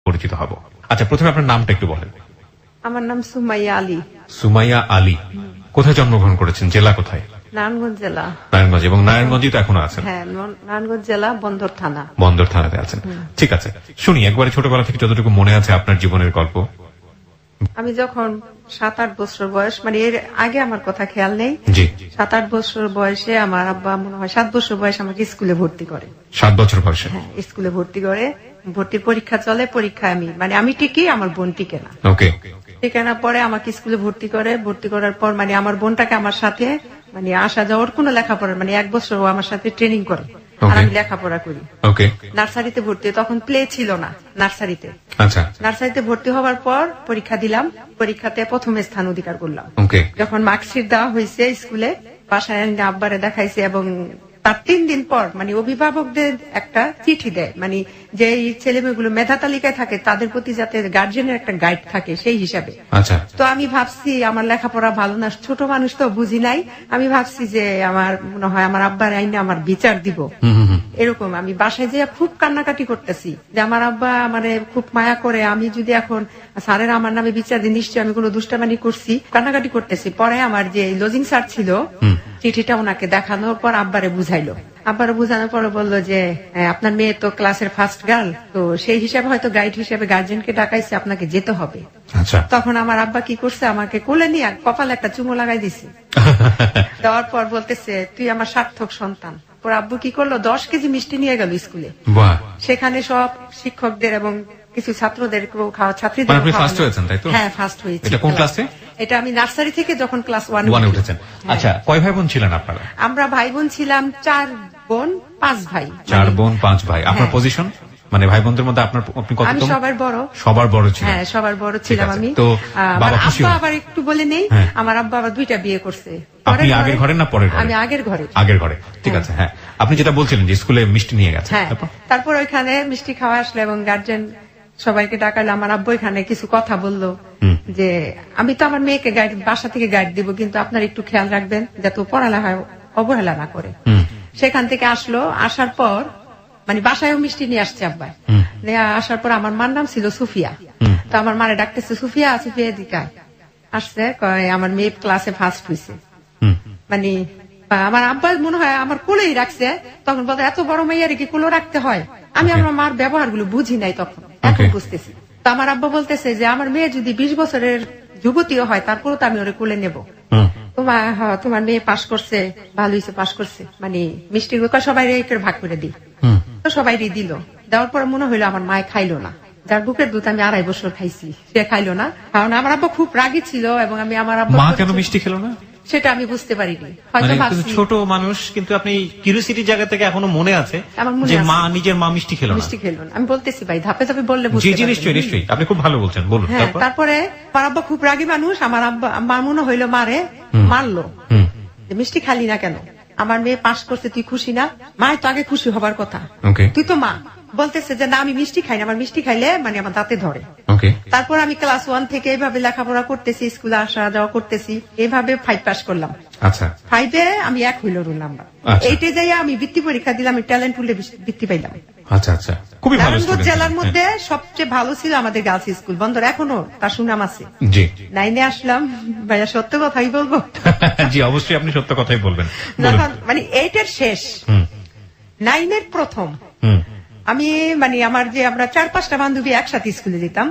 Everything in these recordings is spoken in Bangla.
পরিচিত হব। আচ্ছা, প্রথমে আপনার নামটা একটু বলেন। আমার নাম সুমাইয়া আলী। সুমাইয়া আলী, কোথায় জন্মগ্রহণ করেছেন, জেলা কোথায়? নারায়ণগঞ্জ জেলা। নারায়ণগঞ্জ, এবং নারায়ণগঞ্জই তো এখনো আছেন? হ্যাঁ, নারায়ণগঞ্জ জেলা, বন্দর থানা। বন্দর থানাতে আছেন, ঠিক আছে। শুনি একবারে ছোটবেলা থেকে যতটুকু মনে আছে আপনার জীবনের গল্প। আমি যখন 7-8 বছর বয়স, মানে এর আগে আমার কথা খেয়াল নেই, 7-8 বছর বয়সে আমার আব্বা মনে হয় 7 বছর বয়সে আমাকে স্কুলে ভর্তি করে। 7 বছর বয়সে? হ্যাঁ, স্কুলে ভর্তি করে। ভর্তির পরীক্ষা চলে, পরীক্ষায় আমি টিকি, আমার বোন টিকে না। ওকে। টিকে না পরে আমাকে স্কুলে ভর্তি করে। ভর্তি করার পর মানে আমার বোনটাকে আমার সাথে মানে আসা যাওয়ার কোনো লেখাপড়া, মানে 1 বছর ও আমার সাথে ট্রেনিং করে আর আমি লেখাপড়া করি। ওকে। নার্সারিতে ভর্তি, তখন প্লে ছিল না নার্সারিতে। আচ্ছা। নার্সারিতে ভর্তি হওয়ার পর পরীক্ষা দিলাম, পরীক্ষাতে প্রথম স্থান অধিকার করলাম। ওকে। যখন মার্কশিট দেওয়া হয়েছে স্কুলে, বাসায় আব্বারে দেখাইছে এবং তার 3 দিন পর মানে অভিভাবকদের একটা চিঠি দেয়, মানে যে ছেলে মেয়েগুলো মেধা তালিকায় থাকে তাদের প্রতি যাতে গার্জেনের একটা গাইড থাকে সেই হিসাবে। আচ্ছা। তো আমি ভাবছি আমার লেখাপড়া ভালো না, ছোট মানুষ তো বুঝি নাই, আমি ভাবছি যে আমার মনে হয় আমার আব্বার আইনে আমার বিচার দিব, এরকম। আমি বাসায় যেয়ে খুব কান্নাকাটি করতেছি যে আমার আব্বা আমারে খুব মায়া করে, আমি যদি এখন স্যারের আমার নামে বিচার দিই নিশ্চয়ই আমি কোনো দুষ্টামানি করছি, কান্নাকাটি করতেছি। পরে আমার যে লজিং স্যার ছিল, চিঠিটা ওনাকে দেখানোর পর আব্বারে বুঝাইলো। আব্বারে বুঝানোর পরে বললো যে আপনার মেয়ে তো ক্লাসের ফার্স্ট গার্ল, তো সেই হিসাবে হয়তো গাইড হিসেবে গার্জেনকে ডাকাইছে, আপনাকে যেতে হবে। আচ্ছা। তখন আমার আব্বা কি করছে, আমাকে কোলে নিয়ে কপালে একটা চুমো লাগাই দিছে। দেওয়ার পর বলতেছে তুই আমার সার্থক সন্তান। পর আব্বু কি করলো, 10 কেজি মিষ্টি নিয়ে গেল স্কুলে। সেখানে সব শিক্ষকদের এবং কিছু ছাত্রদের ছাত্রীদের। ফার্স্ট হয়েছেন তাই তো? হ্যাঁ, ফার্স্ট হয়েছি। এটা কোন ক্লাসে? এটা আমি নার্সারি থেকে যখন ক্লাস 1 এ উঠেছেন। আচ্ছা, কয় ভাই বোন ছিলেন আপনারা? আমরা ভাই বোন ছিলাম 4 বোন 5 ভাই। 4 বোন 5 ভাই। আপনার পজিশন মানে ভাই বোনদের মধ্যে আপনি কত? আমি সবার বড়। সবার বড় ছিলেন? হ্যাঁ, সবার বড় ছিলাম আমি। তো বাবা খুশি? আবার একটু বলে নেই, আমার আব্বা আবার 2টা বিয়ে করছে। আপনি আগের ঘরে না পরের ঘরে? আমি আগের ঘরে। আগের ঘরে, ঠিক আছে। হ্যাঁ, আপনি যেটা বলছিলেন যে স্কুলে মিষ্টি নিয়ে গেছে। হ্যাঁ, তারপর ওইখানে মিষ্টি খাওয়া আসলো এবং গার্জেন সবাইকে ডাকালো। আমার আব্বু এখানে কিছু কথা বললো যে আমি তো আমার মেয়েকে গাইড বাসা থেকে গাইড দিব, কিন্তু আপনার একটু খেয়াল রাখবেন যাতে পড়ালেখায় অবহেলা না করে। সেখান থেকে আসলো, আসার পর মানে বাসায়ও মিষ্টি নিয়ে আসছে আব্বা। আসার পর আমার মার নাম ছিল সুফিয়া, তো আমার মারে ডাকতেছে সুফিয়া, সুফিয়া এদিকে আসছে, আমার মেয়ে ক্লাসে ফার্স্ট হয়েছে। মানে আমার আব্বা মনে হয় আমার কোলেই রাখছে, তখন বলতে এত বড় মেয়ের কি কোলে রাখতে হয়। আমি আমার মার ব্যবহার গুলো বুঝি নাই তখন, এখন বুঝতেছি। তো আমার আব্বা বলতেছে যে আমার মেয়ে যদি 20 বছরের যুবতীও হয় তারপরও তো আমি ওরে কোলে নেব। তোমার মেয়ে পাশ করছে, ভালো হয়েছে পাশ করছে, মানে মিষ্টি সবাই ভাগ করে দিই। তো সবাই দিল, দেওয়ার পর মনে হইলো আমার মায়ে খাইলো না, যার বুকের দুধ আমি 2.5 বছর খাইছি সে খাইলো না। কারণ আমার আব্বা খুব রাগী ছিল এবং আমি আমার আব্বা মা কেন মিষ্টি খেলো না সেটা আমি বুঝতে পারিনি। হয়তো ছোট মানুষ, কিন্তু আপনি কিউরিওসিটির জায়গা থেকে এখনো মনে আছে যে মা নিজের মা মিষ্টি খেলো না। আমি বলতেছি ভাই ধাপে ধাপে বললে বুঝতে পারবেন। নিশ্চয়ই আপনি খুব ভালো বলছেন, বলুন। তারপরে আমার আব্বা খুব রাগী মানুষ, আমার আব্বা আমার মনে হইলো মারে মারলো, মিষ্টি খালি না কেন, আমার মেয়ে পাশ করছে তুই খুশি না? মায়ের তো আগে খুশি হবার কথা, তুই তো মা। বলতেছে যে না আমি মিষ্টি খাই না, আমার মিষ্টি খাইলে মানে আমার দাঁতে ধরে। তারপর আমি ক্লাস 1 থেকে এইভাবে লেখাপড়া করতেছি, স্কুলে আসা যাওয়া করতেছি, এইভাবে 5 পাস করলাম। আচ্ছা, 5-এ আমি 1 হইল রোল নাম্বার। 8-এ যাই আমি বৃত্তি পরীক্ষা দিলাম, আমি ট্যালেন্ট পুলে বৃত্তি পাইলাম। আচ্ছা আচ্ছা, খুবই ভালো। নারায়ণগঞ্জ জেলার মধ্যে সবচেয়ে ভালো ছিল আমাদের গার্লস স্কুল, বন্দর এখনো তার সুনাম আছে। জি। 9-এ আসলাম, ভাইয়া সত্য কথাই বলবো। জি, অবশ্যই আপনি সত্য কথাই বলবেন। মানে 8-এর শেষ, 9-এর প্রথম, আমি মানে আমার যে আমরা 4-5টা বান্ধবী একসাথে স্কুলে যেতাম।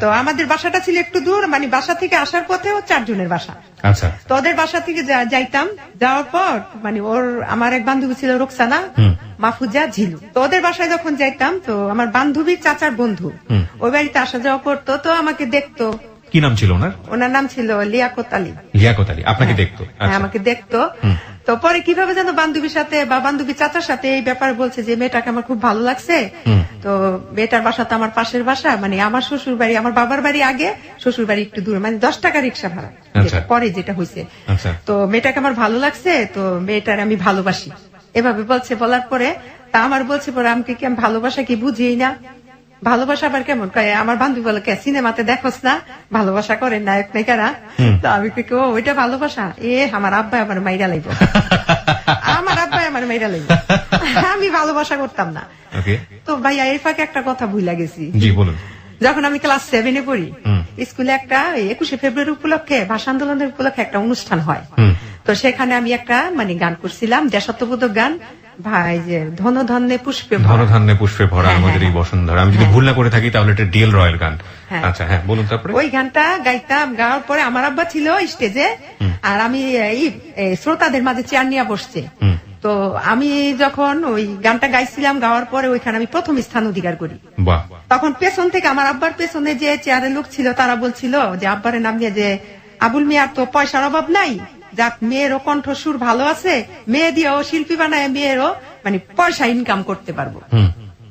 তো আমাদের বাসাটা ছিল একটু দূর, মানে বাসা থেকে আসার পথেও 4 জনের বাসা। আচ্ছা। তো ওদের বাসা থেকে যাইতাম, যাওয়ার পর মানে আমার এক বান্ধবী ছিল রোকসানা, মাহফুজা, ঝিলু। তো ওদের বাসায় যখন যাইতাম, তো আমার বান্ধবী চাচার বন্ধু ওই বাড়িতে আসা যাওয়া করতো, তো আমাকে দেখতো। কি নাম ছিল ওনার? ওনার নাম ছিল লিয়াকত আলী। লিয়াকত আলী আপনাকে দেখতো? হ্যাঁ, আমাকে দেখতো। তো পরে কিভাবে যেন বান্ধবীর সাথে বা বান্ধবী চাচার সাথে এই ব্যাপারে বলছে যে মেয়েটাকে আমার খুব ভালো লাগছে। তো মেয়েটার বাসা তো আমার পাশের বাসা, মানে আমার শ্বশুর বাড়ি, আমার বাবার বাড়ি আগে, শ্বশুর বাড়ি একটু দূরে, মানে 10 টাকা রিক্সা ভাড়া পরে যেটা হয়েছে। তো মেয়েটাকে আমার ভালো লাগছে, তো মেয়েটার আমি ভালোবাসি এভাবে বলছে। বলার পরে তা আমার বলছে পরে আমাকে কি আমি ভালোবাসা কি বুঝিই না, ভালোবাসা আবার কেমন? আমার বান্ধবী বলে সিনেমাতে দেখোস না ভালোবাসা করে নায়ক নায়িকারা? তো আমি ওইটা ভালোবাসা? আমার আব্বা আমার মাইরা লাইব, আমার আব্বা আমার মাইরা লাইব, আমি ভালোবাসা করতাম না। তো ভাইয়া এর ফাঁকে একটা কথা ভুলা গেছি। জি বলুন। যখন আমি ক্লাস 7-এ পড়ি, স্কুলে একটা 21শে ফেব্রুয়ারি উপলক্ষে ভাষা আন্দোলনের উপলক্ষে একটা অনুষ্ঠান হয়। তো সেখানে আমি একটা মানে গান করছিলাম, দেশাত্মবোধক গান, ভাই যে ধনধান্যে পুষ্পে ভরা। ধনধান্যে পুষ্পে ভরা আমাদের এই বসুন্ধরা। আমি যদি ভুল না করে থাকি তাহলে এটা ডিএল রয়ের গান। আচ্ছা, হ্যাঁ বলুন। তারপরে ওই গানটা গাইতাম, গাওয়ার পরে আমার আব্বা ছিল স্টেজে, আর আমি এই শ্রোতাদের মাঝে চেয়ার নিয়ে বসছে। তো আমি যখন ওই গানটা গাইছিলাম, গাওয়ার পরে ওইখানে আমি প্রথম স্থান অধিকার করি। তখন পেছন থেকে আমার আব্বার পেছনে যে চেয়ারের লোক ছিল তারা বলছিল যে আব্বারের নাম নিয়ে যে, আবুল মিয়ার তো পয়সার অভাব নাই, যাক মেয়েরও কণ্ঠসুর ভালো আছে, মেয়ে দিয়েও শিল্পী বানায় মেয়েরও মানে পয়সা ইনকাম করতে পারবো।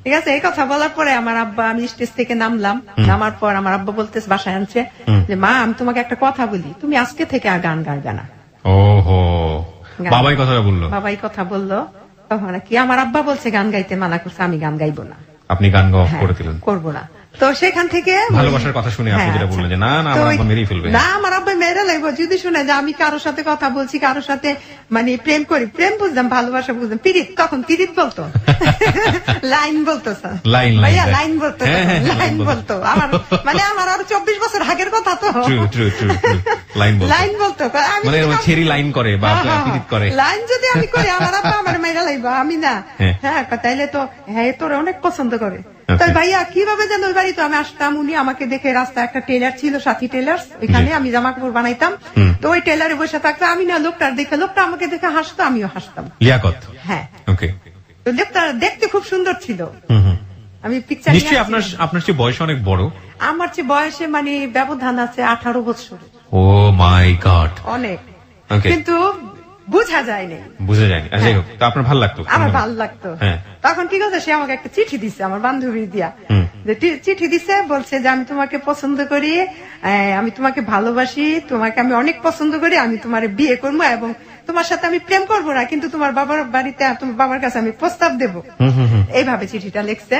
ঠিক আছে, এই কথা বলার পরে আমার আব্বা, আমি স্টেজ থেকে নামলাম, নামার পর আমার আব্বা বলতেছে, বাসায় আনছে যে, মা আমি তোমাকে একটা কথা বলি, তুমি আজকে থেকে আর গান গাইবে না। ওহো, বাবাই কথাটা বললো? বাবাই কথা বললো। তখন কি আমার আব্বা বলছে গান গাইতে মানা করছে, আমি গান গাইবো না। আপনি গান গাওয়া করে দিলেন? করবো না। তো সেখান থেকে ভালোবাসার কথা শুনে আপনি যেটা বললেন যে না না আমার আব্বা মেরেই ফেলবে। না, আমার আব্বা মেরে লাগবে যদি শুনে যে আমি কারোর সাথে কথা বলছি, কারোর সাথে মানে প্রেম করি। প্রেম বুঝতাম, ভালোবাসা বুঝতাম, পিরিত তখন পিরিত বলতো, লাইন বলতো, ভাইয়া লাইন বলতো, লাইন বলতো। আমার মানে আমার আরো 24 বছর আগের কথা তো। লাইন বলতো মানে ছেড়ি লাইন করে বা পিরিত করে। লাইন যদি আমি করি আমার আব্বা আমার মেরে লাগবে, আমি না। হ্যাঁ, তাইলে তো হ্যাঁ তোর অনেক পছন্দ করে। তাই ভাইয়া কিভাবে যেন ওই বাড়িতে আমি আসতাম, উনি আমাকে দেখে, রাস্তায় একটা টেলার ছিল, সাথী টেলার্স, ওইখানে আমি জামা কাপড় বানাইতাম। তো ওই টেলারে বসে থাকতো, আমি না লোকটার দেখে, লোকটা আমাকে দেখে হাসতো, আমিও হাসতাম। লিয়াকত? হ্যাঁ। ওকে। তো লোকটা দেখতে খুব সুন্দর ছিল। আমি পিকচার নিশ্চয়ই আপনার চেয়ে বয়স অনেক বড়? আমার চেয়ে বয়সে মানে ব্যবধান আছে 18 বছর। ও মাই গড, অনেক। কিন্তু বোঝা যায়নি। বুঝা যায়নি। যাই হোক, তো আপনার ভালো লাগতো? আমার ভালো লাগতো। তখন কি করছে, সে আমাকে একটা চিঠি দিচ্ছে, আমার বান্ধবী দিয়া চিঠি দিচ্ছে, বলছে যে আমি তোমাকে পছন্দ করি, আমি তোমাকে ভালোবাসি, তোমাকে আমি অনেক পছন্দ করি, আমি তোমার বিয়ে করবো এবং তোমার সাথে আমি প্রেম করবো না, কিন্তু তোমার বাবার বাড়িতে, তোমার বাবার কাছে আমি প্রস্তাব দেব। এইভাবে চিঠিটা লিখছে।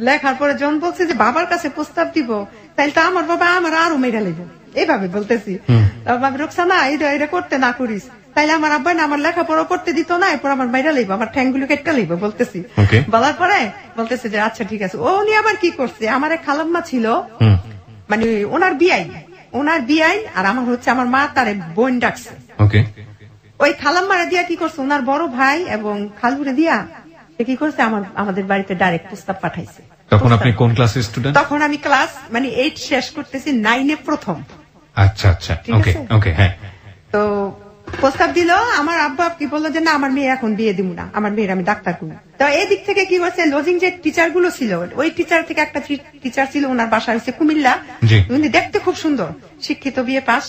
লেখার পরে জন বলছে যে বাবার কাছে প্রস্তাব দিব, তাইলে তো আমার বাবা আমার আরো মেয়েরা লেগে, এইভাবে বলতেছি। রোকসানা এটা করতে না করিস, তাইলে আমার আব্বা না আমার লেখাপড়া করতে দিত না, এরপর আমার বাইরে লাগবে, আমার ঠ্যাংগুলো কেটে লাগবে বলতেছি। বলার পরে বলতেছে যে আচ্ছা ঠিক আছে। ও উনি আবার কি করছে, আমার এক খালাম্মা ছিল, মানে ওনার বিয়াই আর আমার হচ্ছে আমার মা তার বোন ডাকছে। ওই খালাম্মারে দিয়া কি করছে, ওনার বড় ভাই এবং খালুরে দিয়া সে কি করছে, আমাদের বাড়িতে ডাইরেক্ট প্রস্তাব পাঠাইছে। তখন আপনি কোন ক্লাসের স্টুডেন্ট? তখন আমি ক্লাস মানে 8 শেষ করতেছি, 9-এ প্রথম। আচ্ছা আচ্ছা, ওকে ওকে। হ্যাঁ, তো প্রস্তাব দিল, আমার আব্বা কি বললো যে না আমার মেয়ে এখন বিয়ে দিব না, আমার মেয়ের আমি ডাক্তার করবো। তো এই দিক থেকে কি করছে, লজিং যে টিচার গুলো ছিল, ওই টিচার থেকে একটা টিচার ছিল, ওনার বাসা হচ্ছে কুমিল্লা, উনি দেখতে খুব সুন্দর, শিক্ষিত, বিয়ে পাস।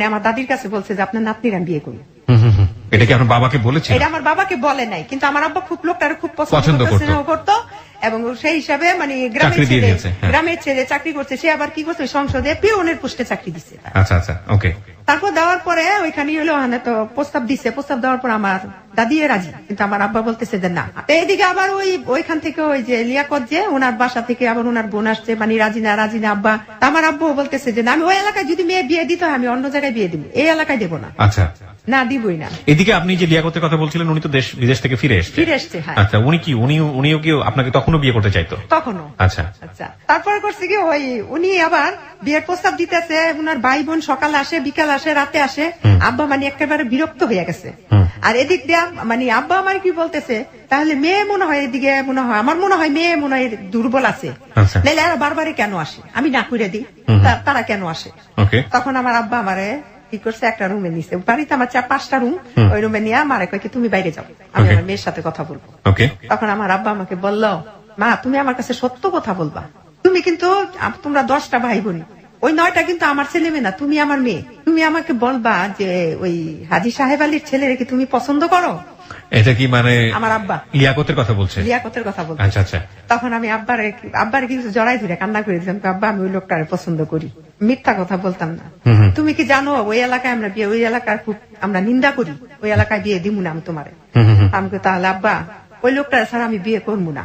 আমার দাদির কাছে বলছে যে আপনার নাতনির আমি বিয়ে করি। এটা কি আপনার বাবাকে বলেছে? এটা আমার বাবাকে বলে নাই, কিন্তু আমার আব্বা খুব লোকটার খুব পছন্দ করতো এবং সেই হিসাবে মানে গ্রামের ছেলে চাকরি করছে, সে আবার কি করছে সংসদে পিওনের পোস্টে চাকরি দিচ্ছে। আচ্ছা আচ্ছা, ওকে। তারপর দেওয়ার পরে ওইখানে হলো তো প্রস্তাব দিচ্ছে, প্রস্তাব দেওয়ার পর আমার দাদি রাজি, কিন্তু আমার আব্বা বলতেছে যে না। এইদিকে আবার ওইখান থেকে ওই যে লিয়াকত যে ওনার বাসা থেকে আবার ওনার বোন আসছে, মানে রাজি না আব্বা। আমার আব্বু বলতেছে যে না, আমি ওই এলাকায় যদি মেয়ে বিয়ে দিতে হয় আমি অন্য জায়গায় বিয়ে দিব, এই এলাকায় দেবো না। আচ্ছা, না দিবই না। এদিকে আপনি যে লিয়াকতের কথা বলছিলেন, উনি তো বিদেশ থেকে ফিরে এসছে। আচ্ছা, উনিও কি আপনাকে তখনও বিয়ে করতে চাইতো? তখনও। আচ্ছা আচ্ছা। তারপরে করছে কি, উনি আবার বিয়ের প্রস্তাব দিতেছে, ওনার ভাই বোন সকালে আসে, বিকাল আসে, রাতে আসে। আব্বা মানে একেবারে বিরক্ত হয়ে গেছে। আর এদিক দিয়ে মানে আব্বা আমার কি বলতেছে, তাহলে মেয়ে মনে হয় এদিকে মনে হয় আমার মনে হয় মেয়ে মনে হয় দুর্বল আছে, নাইলে আর বারবারই কেন আসে, আমি না করে দিই, তারা কেন আসে। তখন আমার আব্বা আমারে কি করছে, একটা রুমে নিছে, বাড়িতে আমার 4-5টা রুম, ওই রুমে নিয়ে আমারে কয় কি তুমি বাইরে যাও, আমি আমার মেয়ের সাথে কথা বলবো। তখন আমার আব্বা আমাকে বললো, মা তুমি আমার কাছে সত্য কথা বলবা, তুমি কিন্তু তোমরা 10টা ভাই বোন, ওই 9টা কিন্তু আমার ছেলে মেয়ে না, তুমি আমার মেয়ে, তুমি আমাকে বলবা যে ওই হাজী সাহেব আলীর ছেলের কি তুমি পছন্দ করো। এটা কি মানে আমার আব্বা লিয়াকতের কথা বলছে? লিয়াকতের কথা বলছে। আচ্ছা আচ্ছা। তখন আমি আব্বার কিছু জড়াই ধরে কান্না করে দিলাম, আব্বা আমি ওই লোকটারে পছন্দ করি, মিথ্যা কথা বলতাম না। তুমি কি জানো ওই এলাকায় আমরা বিয়ে, ওই এলাকার খুব আমরা নিন্দা করি, ওই এলাকায় বিয়ে দিব না আমি তোমারে। আমাকে তাহলে আব্বা ওই লোকটা ছাড়া আমি বিয়ে করবো না,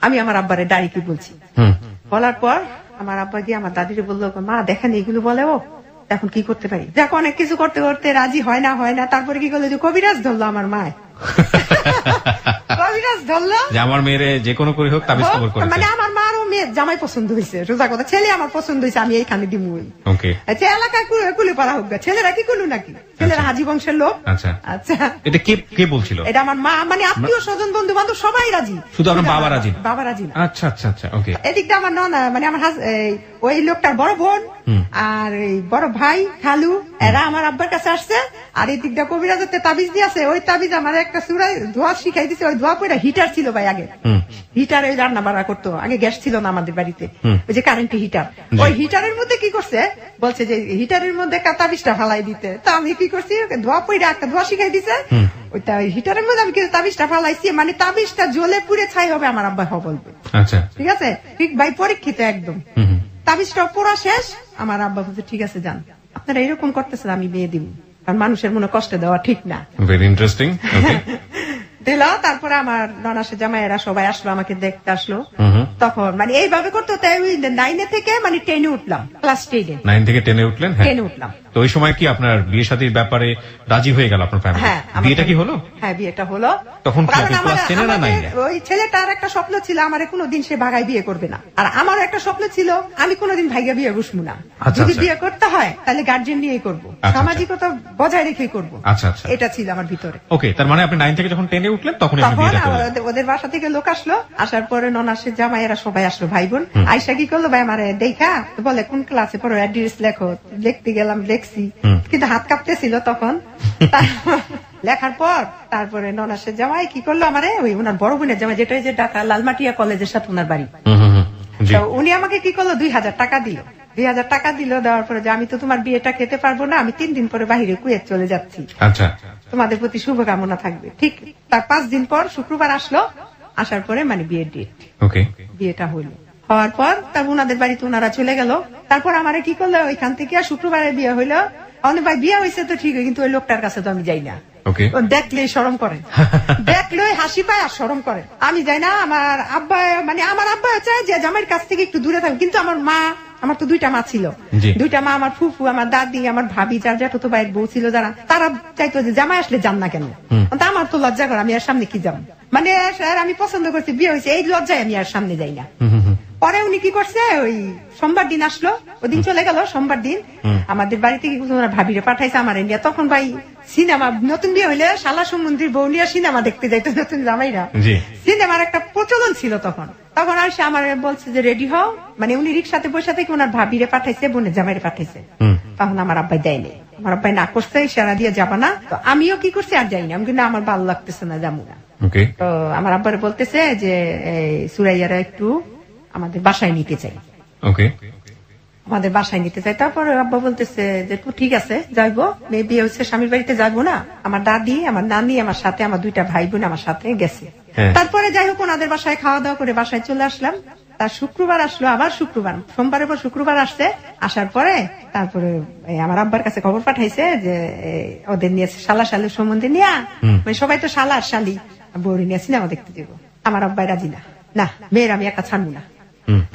আমি আমার আব্বারে ডাইরেক্টলি বলছি। বলার পর আমার আব্বা গিয়ে আমার দাদিরে বললো, মা দেখেন এগুলো বলে, ও এখন কি করতে পারি, দেখো অনেক কিছু করতে করতে রাজি হয় না। তারপরে কি করলো, যে কবিরাজ ধরলো আমার মায়, কবিরাজ ধরলো যে আমার মেয়েরে যে কোনো করে হোক তাবিজ কবর করে, মানে আমার মারও মেয়ে জামাই পছন্দ হয়েছে, সোজা কথা ছেলে আমার পছন্দ হয়েছে, আমি এইখানে দিব। ওকে, আচ্ছা এলাকায় কুলে পারা হোক, ছেলেরা কি কুলু নাকি? ছেলেরা হাজি বংশের লোক। আচ্ছা আচ্ছা, এটা কে বলছিল? এটা আমার মা, মানে আত্মীয় স্বজন বন্ধু বান্ধব সবাই রাজি, শুধু আমার বাবা রাজি? বাবা রাজি না। আচ্ছা আচ্ছা আচ্ছা, ওকে। এদিকটা আমার ননা, মানে আমার ওই লোকটার বড় বোন আর এই বড় ভাই খালু, এরা আমার আব্বার কাছে আসছে। আর এই দিকটা কবিরাজতে তাবিজ দিয়েছে, ওই তাবিজ আমার একটা চূড়ায় ধোয়া শিখাই দিছে। ওই ধোয়া পরে হিটার ছিল ভাই আগে, হিটারে রান্না বাড়া করতো, আগে গ্যাস ছিল না আমাদের বাড়িতে, ওই যে কারেন্টের হিটার, ওই হিটারের মধ্যে কি করছে বলছে যে হিটারের মধ্যে একটা তাবিজটা ফালাই দিতে। তো আমি কি করছি, ধোয়া পরে একটা ধোয়া শিখাই দিছে, ওইটা হিটারের মধ্যে আমি কিন্তু তাবিজটা ফালাইছি, মানে তাবিজটা জ্বলে পুড়ে ছাই হবে আমার আব্বা বলবে। আচ্ছা, ঠিক আছে, ঠিক ভাই পরীক্ষিত একদম। তাবিজটা পড়া শেষ, আমার আব্বা বলছে ঠিক আছে যান, আপনারা এরকম করতেছেন, আমি বিয়ে দিব, কারণ মানুষের মনে কষ্ট দেওয়া ঠিক না। Very interesting. ওকে, দিল। তারপরে আমার ননাসে জামাইয়েরা সবাই আসলো, আমাকে দেখতে আসলো। তখন মানে এইভাবে করতে হতে 9 থেকে মানে 10-এ উঠলাম, ক্লাস 10-এ। 9 থেকে 10-এ উঠলেন? হ্যাঁ, 10-এ উঠলাম। তো ওই সময় কি আপনার বিয়ে শাদীর ব্যাপারে রাজি হয়ে গেল আপনার ফ্যামিলি? হ্যাঁ, বিয়েটা কি হলো? হ্যাঁ, বিয়েটা হলো। তখন কি আপনি ক্লাস 10-এ না 9-এ? ওই ছেলেটার একটা স্বপ্ন ছিল, আমার কোনোদিন সে ভাগায় বিয়ে করবে না, আর আমার একটা স্বপ্ন ছিল আমি কোনোদিন ভাইগা বিয়ে বসবো না। যদি বিয়ে করতে হয় তাহলে গার্জেন নিয়েই করবো, সামাজিকতা বজায় রেখেই করবো। আচ্ছা আচ্ছা, এটা ছিল আমার ভিতরে। ওকে, তার মানে আপনি 9 থেকে যখন 10-এ উঠলেন তখন ওদের বাসা থেকে লোক আসলো, আসার পরে ননাসের জামাইয়েরা সবাই আসলো, ভাই বোন। আয়সা কি করলো, ভাই আমার দেখা বলে কোন ক্লাসে পড়ো, অ্যাড্রেস লেখো। লিখতে গেলাম, লেখছি, কিন্তু হাত কাঁপতেছিল তখন। লেখার পর তারপরে ননাসের জামাই কি করলো, আমারে ওই ওনার বড় বোনের জামাই, যেটা যে ঢাকা লালমাটিয়া কলেজের সাথে ওনার বাড়ি, তো উনি আমাকে কি করলো 2000 টাকা দিল। 2000 টাকা দিল, দেওয়ার পরে যে আমি তো তোমার বিয়েটা খেতে পারবো না, আমি 3 দিন পরে বাহিরে কুয়েত চলে যাচ্ছি, আচ্ছা, তোমাদের প্রতি শুভকামনা থাকবে। ঠিক তার 5 দিন পর শুক্রবার আসলো, আসার পরে মানে বিয়ের ডেট, ওকে, বিয়েটা হইলো। হওয়ার পর তারপর ওনাদের বাড়িতে ওনারা চলে গেল। তারপর আমারে কি করলো, ওইখান থেকে শুক্রবারে বিয়ে হইলো। অনেক ভাই বিয়ে হয়েছে তো ঠিক, কিন্তু ওই লোকটার কাছে তো আমি যাই না। ওকে, দেখলেই শরম করে, দেখলেই হাসি পায় আর শরম করে, আমি যাই না। আমার আব্বা, মানে আমার আব্বা চায় যে জামাইয়ের কাছ থেকে একটু দূরে থাকবে, কিন্তু আমার মা, আমার তো 2টা মা ছিল, 2টা মা, আমার ফুফু, আমার দাদি, আমার ভাবি, যার জ্যাঠতো ভাইয়ের বউ ছিল, যারা তারা চাইতো যে জামাই আসলে যান না কেন। আমার তো লজ্জা করে, আমি আর সামনে কি যাব, মানে আমি পছন্দ করছি, বিয়ে হয়েছে, এই লজ্জায় আমি আর সামনে যাই না। পরে উনি কি করছে, ওই সোমবার দিন আসলো, ওদিন চলে গেল। সোমবার দিন আমাদের বাড়িতে কি ওনার ভাবিরে পাঠাইছে আমার ইন্ডিয়া। তখন ভাই সিনেমা, নতুন বিয়ে হইলে শালা সমুদ্রীর বউ নিয়ে সিনেমা দেখতে যাইতো নতুন জামাইরা, সিনেমার একটা প্রচলন ছিল তখন। তখন আর সে আমার বলছে যে রেডি হও, মানে উনি রিক্সাতে বসে থেকে ওনার ভাবিরে পাঠাইছে, বোনের জামাইরে পাঠাইছে। তখন আমার আব্বাই দেয়নি, আমার আব্বাই না করছে, ইশারা দিয়ে যাবা না। তো আমিও কি করছি, আর যাই না, আমি কিন্তু আমার ভালো লাগতেছে না, যাবো না। তো আমার আব্বারে বলতেছে যে সুরাইয়ারা একটু আমাদের বাসায় নিতে চাই, ওকে, আমাদের বাসায় নিতে চাই। তারপরে আব্বা বলতেছে যে ঠিক আছে যাইবো, মেয়ে বিয়ে হচ্ছে, স্বামীর বাড়িতে যাবো না। আমার দাদি, আমার নানি আমার সাথে, আমার 2টা ভাই বোন আমার সাথে গেছে। তারপরে যাই হোক ওনাদের বাসায় খাওয়া দাওয়া করে বাসায় চলে আসলাম। তার শুক্রবার আসলো, আবার শুক্রবার, সোমবারের পর শুক্রবার আসছে। আসার পরে তারপরে আমার আব্বার কাছে খবর পাঠাইছে যে ওদের নিয়ে শালা শালুর সম্বন্ধে নিয়ে, মানে সবাই তো শালা আর শালি, বউরি নিয়ে সিনেমা দেখতে যাবো। আমার আব্বাই রাজি না, না মেয়ের আমি একা ছাড়বো না।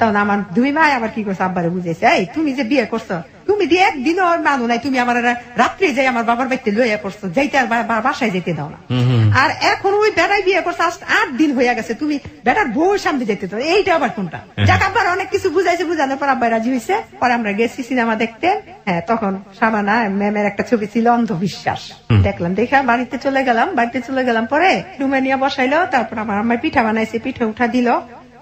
তখন আমার 2 ভাই আবার কি করছে, আব্বারে বুঝেছে, এই তুমি যে বিয়ে করছো, তুমি দিয়ে একদিনও মানো নাই, তুমি আমার রাত্রে যাই আমার বাবার বাড়িতে লইয়া পড়ছো, যাইতে আর বাসায় যেতে দাও না। আর এখন ওই বেড়াই বিয়ে করছো, 8 দিন হয়ে গেছে, তুমি বেড়ার বউ সামনে যেতে দাও, এইটা আবার কোনটা? যাক আব্বার অনেক কিছু বুঝাইছে, বুঝানোর পর আব্বাই রাজি হয়েছে। পরে আমরা গেছি সিনেমা দেখতে। হ্যাঁ, তখন সাবানা ম্যামের একটা ছবি ছিল অন্ধবিশ্বাস, দেখলাম, দেখা বাড়িতে চলে গেলাম। বাড়িতে চলে গেলাম পরে রুমে নিয়ে বসাইলো। তারপর আমার আম্মাই পিঠা বানাইছে, পিঠা উঠা দিল।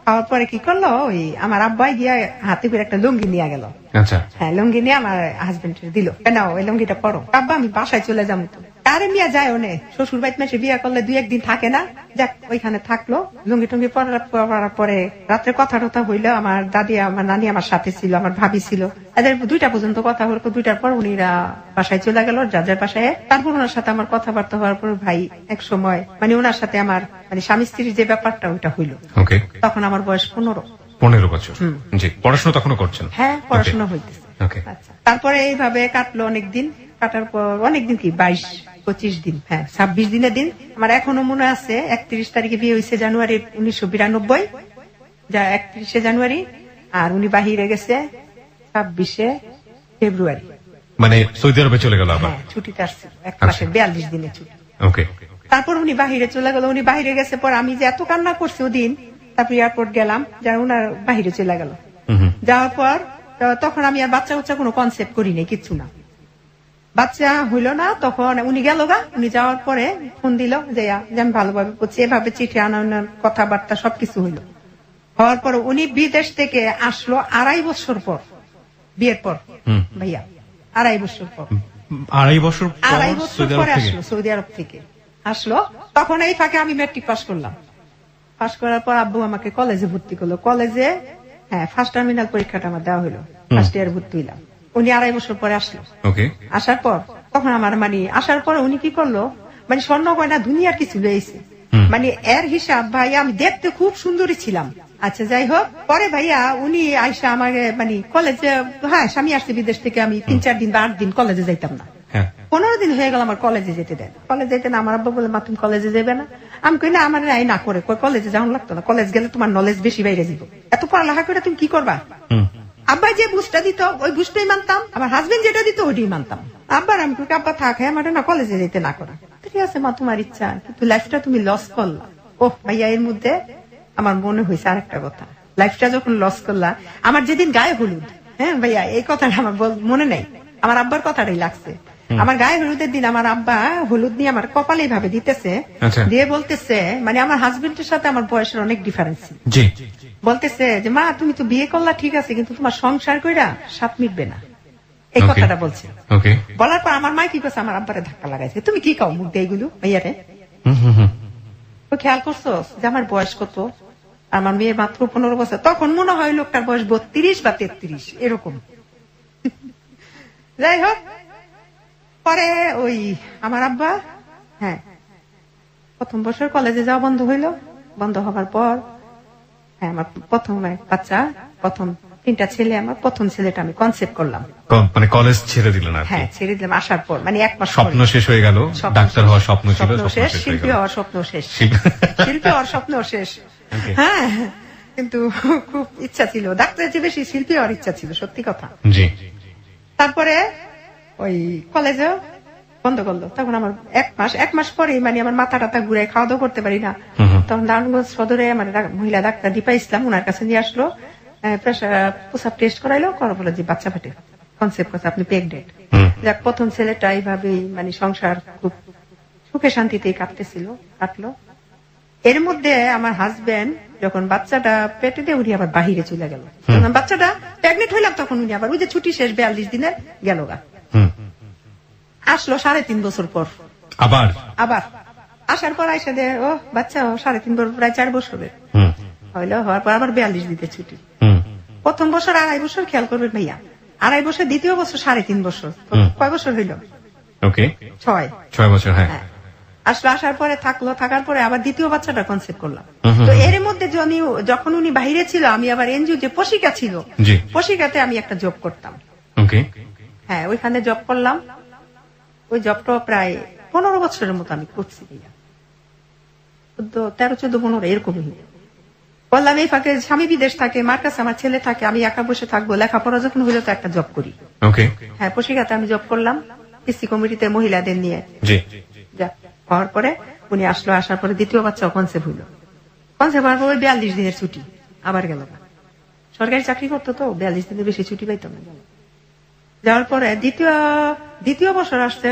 খাওয়ার পরে কি করলো, ওই আমার আব্বাই গিয়া হাতে করে একটা লুঙ্গি নিয়ে গেল। আচ্ছা, হ্যাঁ, লুঙ্গি নিয়ে আমার হাজবেন্ড দিল, নাও ওই লুঙ্গিটা পরো। আব্বা আমি বাসায় চলে যাবো। তো আরে মিয়া যায় ওনে, শ্বশুর বাড়িতে মেসে বিয়ে করলে 2-1 দিন থাকে না, যাক ওইখানে থাকলো। লুঙ্গি টুঙ্গি পরার পরে রাত্রে কথা টথা হইলো। আমার দাদি, আমার নানি আমার সাথে ছিল, আমার ভাবি ছিল, এদের 2টা পর্যন্ত কথা হলো। 2টার পর উনিরা বাসায় চলে গেল, যার যার বাসায়। তারপর ওনার সাথে আমার কথাবার্তা হওয়ার পর ভাই এক সময় মানে ওনার সাথে আমার মানে স্বামী স্ত্রীর যে ব্যাপারটা ওইটা হইলো। তখন আমার বয়স 15 বছর। জি, পড়াশোনা তখনও করছেন? হ্যাঁ, পড়াশোনা হইতেছে। আচ্ছা, তারপরে এইভাবে কাটলো অনেকদিন। কাটার পর অনেকদিন, কি 22-25 দিন, হ্যাঁ 26 দিনের দিন। আমার এখনো মনে আছে 31 তারিখে বিয়ে হয়েছে, জানুয়ারি 1992, যা 31 জানুয়ারি। আর উনি বাহিরে গেছে 26 ফেব্রুয়ারি, মানে সৌদি আরবে চলে গেল আবার। ছুটিতে আসছিল 1 মাসের 42 দিনের ছুটি। ওকে, তারপর উনি বাহিরে চলে গেল। উনি বাহিরে গেছে পর আমি যে এত কান্না করছি ওদিন, তারপর এয়ারপোর্ট গেলাম, যারা ওনার বাহিরে চলে গেল। যাওয়ার পর তখন আমি আর বাচ্চা উচ্চা কোনো কনসেপ্ট করি নাই, কিচ্ছু না। বাচ্চা হইল না, তখন উনি গেল গা। উনি যাওয়ার পরে ফোন দিল যে আমি ভালোভাবে করছি, এভাবে চিঠি আনানোর কথাবার্তা সবকিছু হইল। হওয়ার পর উনি বিদেশ থেকে আসলো 2.5 বছর পর, বিয়ের পর ভাইয়া, 2.5 বছর পর। 2.5 বছর 2.5 বছর পরে আসলো, সৌদি আরব থেকে আসলো। তখন এই ফাঁকে আমি ম্যাট্রিক পাস করলাম। পাস করার পর আব্বু আমাকে কলেজে ভর্তি করলো। কলেজে ফার্স্ট টার্মিনাল পরীক্ষাটা আমার দেওয়া হলো, ফার্স্ট ইয়ার ভর্তি হইলাম। উনি 2.5 বছর পরে আসলো। আসার পর তখন আমার আসার পর উনি কি করলো, স্বর্ণ গয়না দুনিয়ার কিছু লইছে। এর হিসাব ভাই, আমি দেখতে খুব সুন্দরী ছিলাম। আচ্ছা যাই হোক, পরে ভাইয়া উনি আইসা আমাকে কলেজে, স্বামী আসছে বিদেশ থেকে, আমি 3-4 দিন বা 8 দিন কলেজে যাইতাম না। 15 দিন হয়ে গেল আমার কলেজে যেতে দেন। কলেজে যেতে না, আমার আব্বা বলে মা তুমি কলেজে যাবে না। আমি কই না, আমার না করে কলেজে যাওয়া লাগতো না, কলেজ গেলে তোমার নলেজ বেশি বাইরে যাব, এত পড়ালেখা করে তুমি কি করবা। আব্বা যে বুঝটা দিত ওই বুঝটাই মানতাম, আমার হাজবেন্ড যেটা দিত ওইটাই মানতাম। আব্বার আমি আব্বা থাক, আমার না কলেজে যেতে না করা। ঠিক আছে মা, তোমার ইচ্ছা, কিন্তু লাইফটা তুমি লস করলা। ওহ ভাইয়া, এর মধ্যে আমার মনে হয়েছে আরেকটা কথা, লাইফটা যখন লস করলা, আমার যেদিন গায়ে হলুদ, ভাইয়া এই কথাটা আমার মনে নাই, আমার আব্বার কথাটাই লাগছে। আমার গায়ে হলুদের দিন আমার আব্বা হলুদ নিয়ে আমার কপালে ভাবে দিতেছে, দিয়ে বলতেছে, আমার হাজবেন্ডের সাথে আমার বয়সের অনেক ডিফারেন্স, বলতেছে যে মা তুমি তো বিয়ে করলা ঠিক আছে, কিন্তু তোমার সংসার কইরা সাথ মিটবে না, এই কথাটা বলছে। বলার পর আমার মা কি করছে, আমার আব্বারে ধাক্কা লাগাইছে, তুমি কি কাও মুখ দিয়ে এগুলো ভাইয়ারে, খেয়াল করছো যে আমার বয়স কত, আমার মেয়ে মাত্র 15 বছর। তখন মনে হয় লোকটার বয়স 32 বা 33 এরকম। যাই হোক, পরে ওই আমার আব্বা প্রথম বছর কলেজে যাওয়া বন্ধ হইলো। বন্ধ হওয়ার পর আমার প্রথম বাচ্চা, প্রথম 3টা ছেলে, আমার প্রথম ছেলেটা আমি কনসেপ্ট করলাম। কলেজ ছেড়ে দিলেন? ছেড়ে দিলাম। আসার পর 1 মাস স্বপ্ন শেষ হয়ে গেল, ডাক্তার হওয়ার স্বপ্ন ছিল শেষ, শিল্পী হওয়ার স্বপ্ন শেষ, শিল্পী হওয়ার স্বপ্ন শেষ। কিন্তু খুব ইচ্ছা ছিল ডাক্তারের চেয়ে বেশি শিল্পী হওয়ার ইচ্ছা ছিল, সত্যি কথা। তারপরে ওই কলেজে বন্ধ করলো। তখন আমার 1 মাস পরে আমার মাথা টাথা ঘুরে খাওয়া দাওয়া করতে পারি না। তখন নারায়ণগঞ্জ সদরে আমার মহিলা ডাক্তার দীপা ইসলাম, ওনার কাছে নিয়ে আসলো, প্রসাব টেস্ট করাইলো, করার বলে যে বাচ্চা ফাটে, কনসেপ্ট করছে আপনি প্রেগনেন্ট। যাক, প্রথম ছেলেটা এইভাবেই সংসার খুব সুখে শান্তিতেই কাটলো। এর মধ্যে আমার হাজবেন্ড যখন বাচ্চাটা পেটে দিয়ে উনি আবার বাহিরে চলে গেল। যখন বাচ্চাটা প্রেগনেন্ট হইলাম তখন উনি আবার ওই যে ছুটি শেষ 42 দিনের গেল গা। আসলো 3.5 বছর পর, আবার আসার পর আইসা দে ও বাচ্চা 3.5 বছর, প্রায় 4 বছরের হইলো। হওয়ার পর আবার 42 দিতে ছুটি। প্রথম বছর 2.5 বছর, খেয়াল করবেন ভাইয়া, 2.5 বছর, দ্বিতীয় বছর 3.5 বছর, কয় বছর হইল? 6 বছর। আসলো, আসার পরে থাকার পরে আবার দ্বিতীয় বাচ্চাটা কনসেপ্ট করলাম। তো এর মধ্যে যখন উনি বাহিরে ছিল, আমি আবার এনজিও যে পশিকা ছিল, পশিকাতে আমি একটা জব করতাম। ওইখানে জব করলাম। ওই জবটা প্রায় 15 বছরের মতো আমি করছি, 13-14-15 এরকমই বললাম। এই ফাঁকে স্বামী বিদেশ থাকে, মার কাছে আমার ছেলে থাকে, আমি একা বসে থাকবো, লেখাপড়া যখন হইলো তো একটা জব করি। পশিকাতে আমি জব করলাম এসসি কমিটিতে মহিলাদের নিয়ে। হওয়ার পরে উনি আসলো, আসার পরে দ্বিতীয় বাচ্চা কনসেপ্ট হইলো। কনসেপ্ট হওয়ার পরে 42 দিনের ছুটি, আবার গেল। সরকারি চাকরি করতো তো 42 দিনের বেশি ছুটি পাইতো না। যাওয়ার পরে দ্বিতীয় বছর আসছে